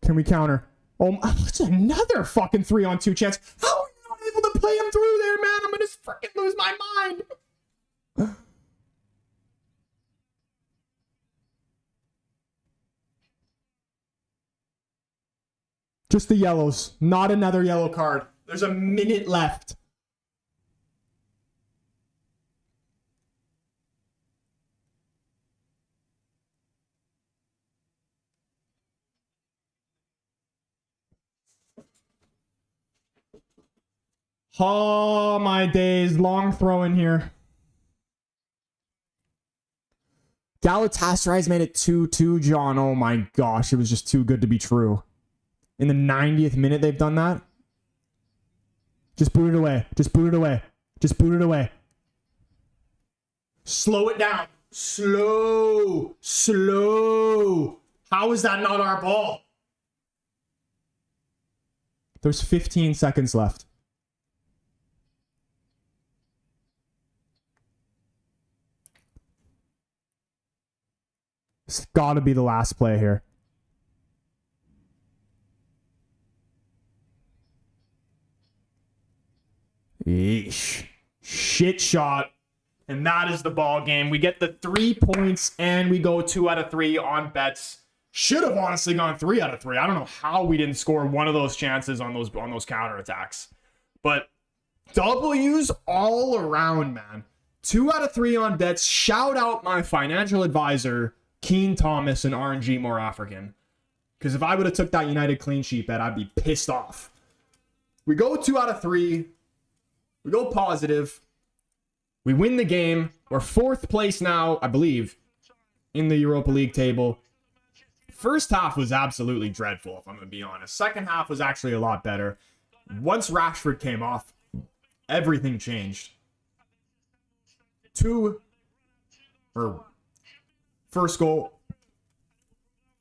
Can we counter? Oh, it's another fucking 3-on-2 chance. How are you not able to play him through there, man? I'm gonna freaking lose my mind. Just the yellows. Not another yellow card. There's a minute left. Oh, my days. Long throw in here. Galatasaray's made it 2-2, John. Oh, my gosh. It was just too good to be true. In the 90th minute, they've done that. Just boot it away. Just boot it away. Just boot it away. Slow it down. Slow. Slow. How is that not our ball? There's 15 seconds left. It's got to be the last play here. Eesh. Shit shot. And that is the ball game. We get the 3 points and we go 2 out of 3 on bets. Should have honestly gone 3 out of 3. I don't know how we didn't score one of those chances on those counterattacks. But W's all around, man. 2 out of 3 on bets. Shout out my financial advisor, Keen Thomas and RNG More African. Because if I would have took that United clean sheet bet, I'd be pissed off. We go 2 out of 3. We go positive. We win the game. We're 4th place now, I believe, in the Europa League table. First half was absolutely dreadful, if I'm going to be honest. Second half was actually a lot better. Once Rashford came off, everything changed. First goal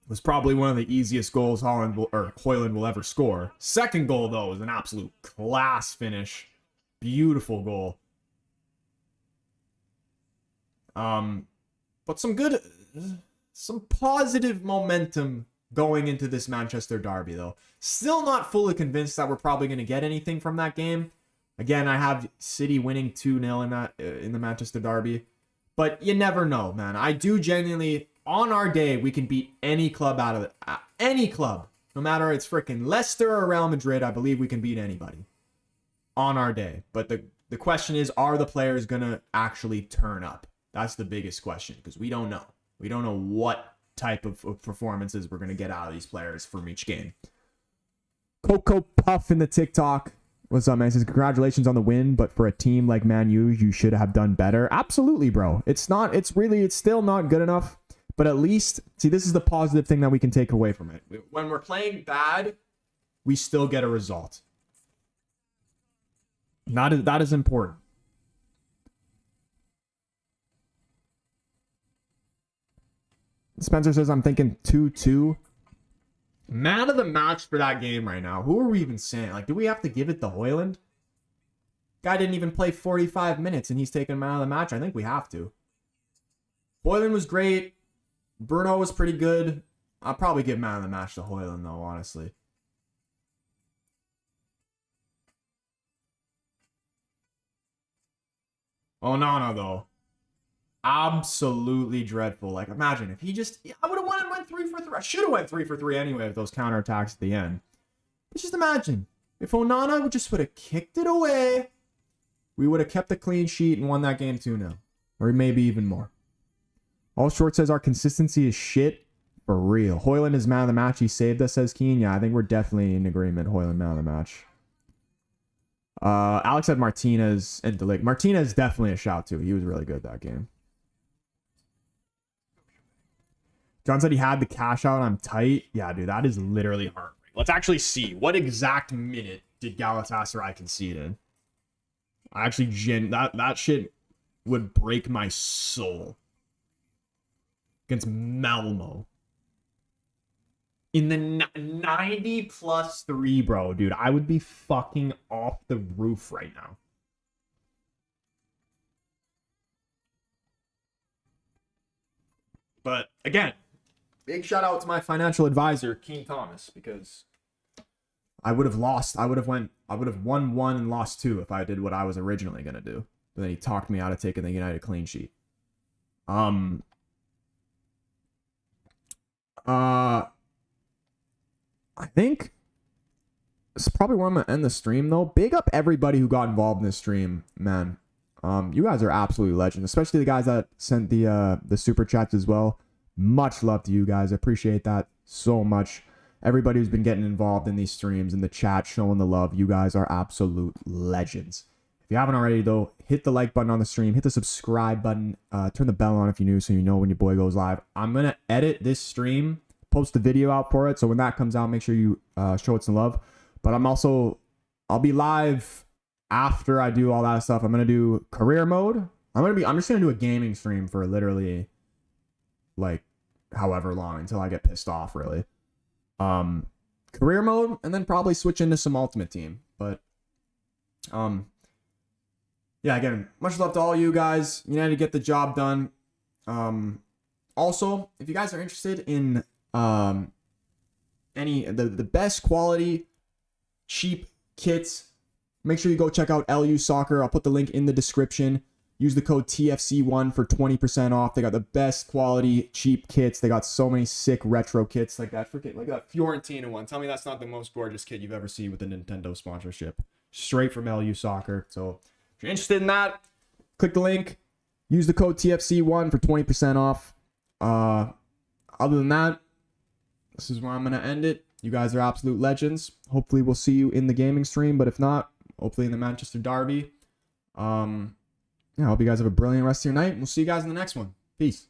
was probably one of the easiest goals Haaland will ever score. Second goal, though, was an absolute class finish. Beautiful goal. But some positive momentum going into this Manchester derby, though. Still not fully convinced that we're probably going to get anything from that game. Again, I have City winning 2-0 in the Manchester derby. But you never know, man. I do genuinely, on our day, we can beat any club out of it. Any club. No matter it's freaking Leicester or Real Madrid, I believe we can beat anybody on our day. But the question is, are the players going to actually turn up? That's the biggest question, because we don't know. We don't know what type of performances we're going to get out of these players from each game. Coco Puff in the TikTok. What's up, man? He says, congratulations on the win, but for a team like Man U, you should have done better. Absolutely, bro. It's still not good enough, but at least, see, this is the positive thing that we can take away from it. When we're playing bad, we still get a result. That is important. Spencer says, I'm thinking 2-2. Man of the match for that game right now. Who are we even saying? Like, do we have to give it to Højlund? Guy didn't even play 45 minutes and he's taking man of the match. I think we have to. Højlund was great. Bruno was pretty good. I'll probably give man of the match to Højlund, though, honestly. Oh, no, though. Absolutely dreadful. Like, imagine if he just... I would have went 3 for 3. I should have went 3 for 3 anyway with those counterattacks at the end. But just imagine. If Onana would have kicked it away, we would have kept the clean sheet and won that game 2-0. Or maybe even more. All Short says our consistency is shit. For real. Højlund is man of the match. He saved us, says Keen. Yeah, I think we're definitely in agreement. Højlund man of the match. Alex said Martinez and Delic. Martinez definitely a shout too. He was really good that game. John said he had the cash out. I'm tight. Yeah, dude, that is literally heartbreaking. Let's actually see. What exact minute did Galatasaray concede in? I actually, that shit would break my soul. Against Malmo. In the 90+3, bro, dude, I would be fucking off the roof right now. But, again, big shout out to my financial advisor, King Thomas, because I would have lost. I would have won 1 and lost 2 if I did what I was originally going to do. But then he talked me out of taking the United clean sheet. I think this is probably where I'm going to end the stream, though. Big up everybody who got involved in this stream, man. You guys are absolutely legends, especially the guys that sent the super chats as well. Much love to you guys. I appreciate that so much. Everybody who's been getting involved in these streams, in the chat, showing the love. You guys are absolute legends. If you haven't already, though, hit the like button on the stream. Hit the subscribe button. Turn the bell on if you're new so you know when your boy goes live. I'm going to edit this stream, post the video out for it. So when that comes out, make sure you show it some love. But I'll be live after I do all that stuff. I'm going to do career mode. I'm just going to do a gaming stream for literally like however long until I get pissed off, really. Career mode, and then probably switch into some ultimate team. But yeah, again, much love to all you guys. United get the job done. Also, if you guys are interested in the best quality cheap kits, make sure you go check out LU Soccer. I'll put the link in the description. Use the code TFC1 for 20% off. They got the best quality cheap kits. They got so many sick retro kits like that. Like that Fiorentina one. Tell me that's not the most gorgeous kit you've ever seen with a Nintendo sponsorship. Straight from LU Soccer. So if you're interested in that, click the link. Use the code TFC1 for 20% off. Other than that, this is where I'm going to end it. You guys are absolute legends. Hopefully we'll see you in the gaming stream, but if not, hopefully in the Manchester derby. Yeah, I hope you guys have a brilliant rest of your night. We'll see you guys in the next one. Peace.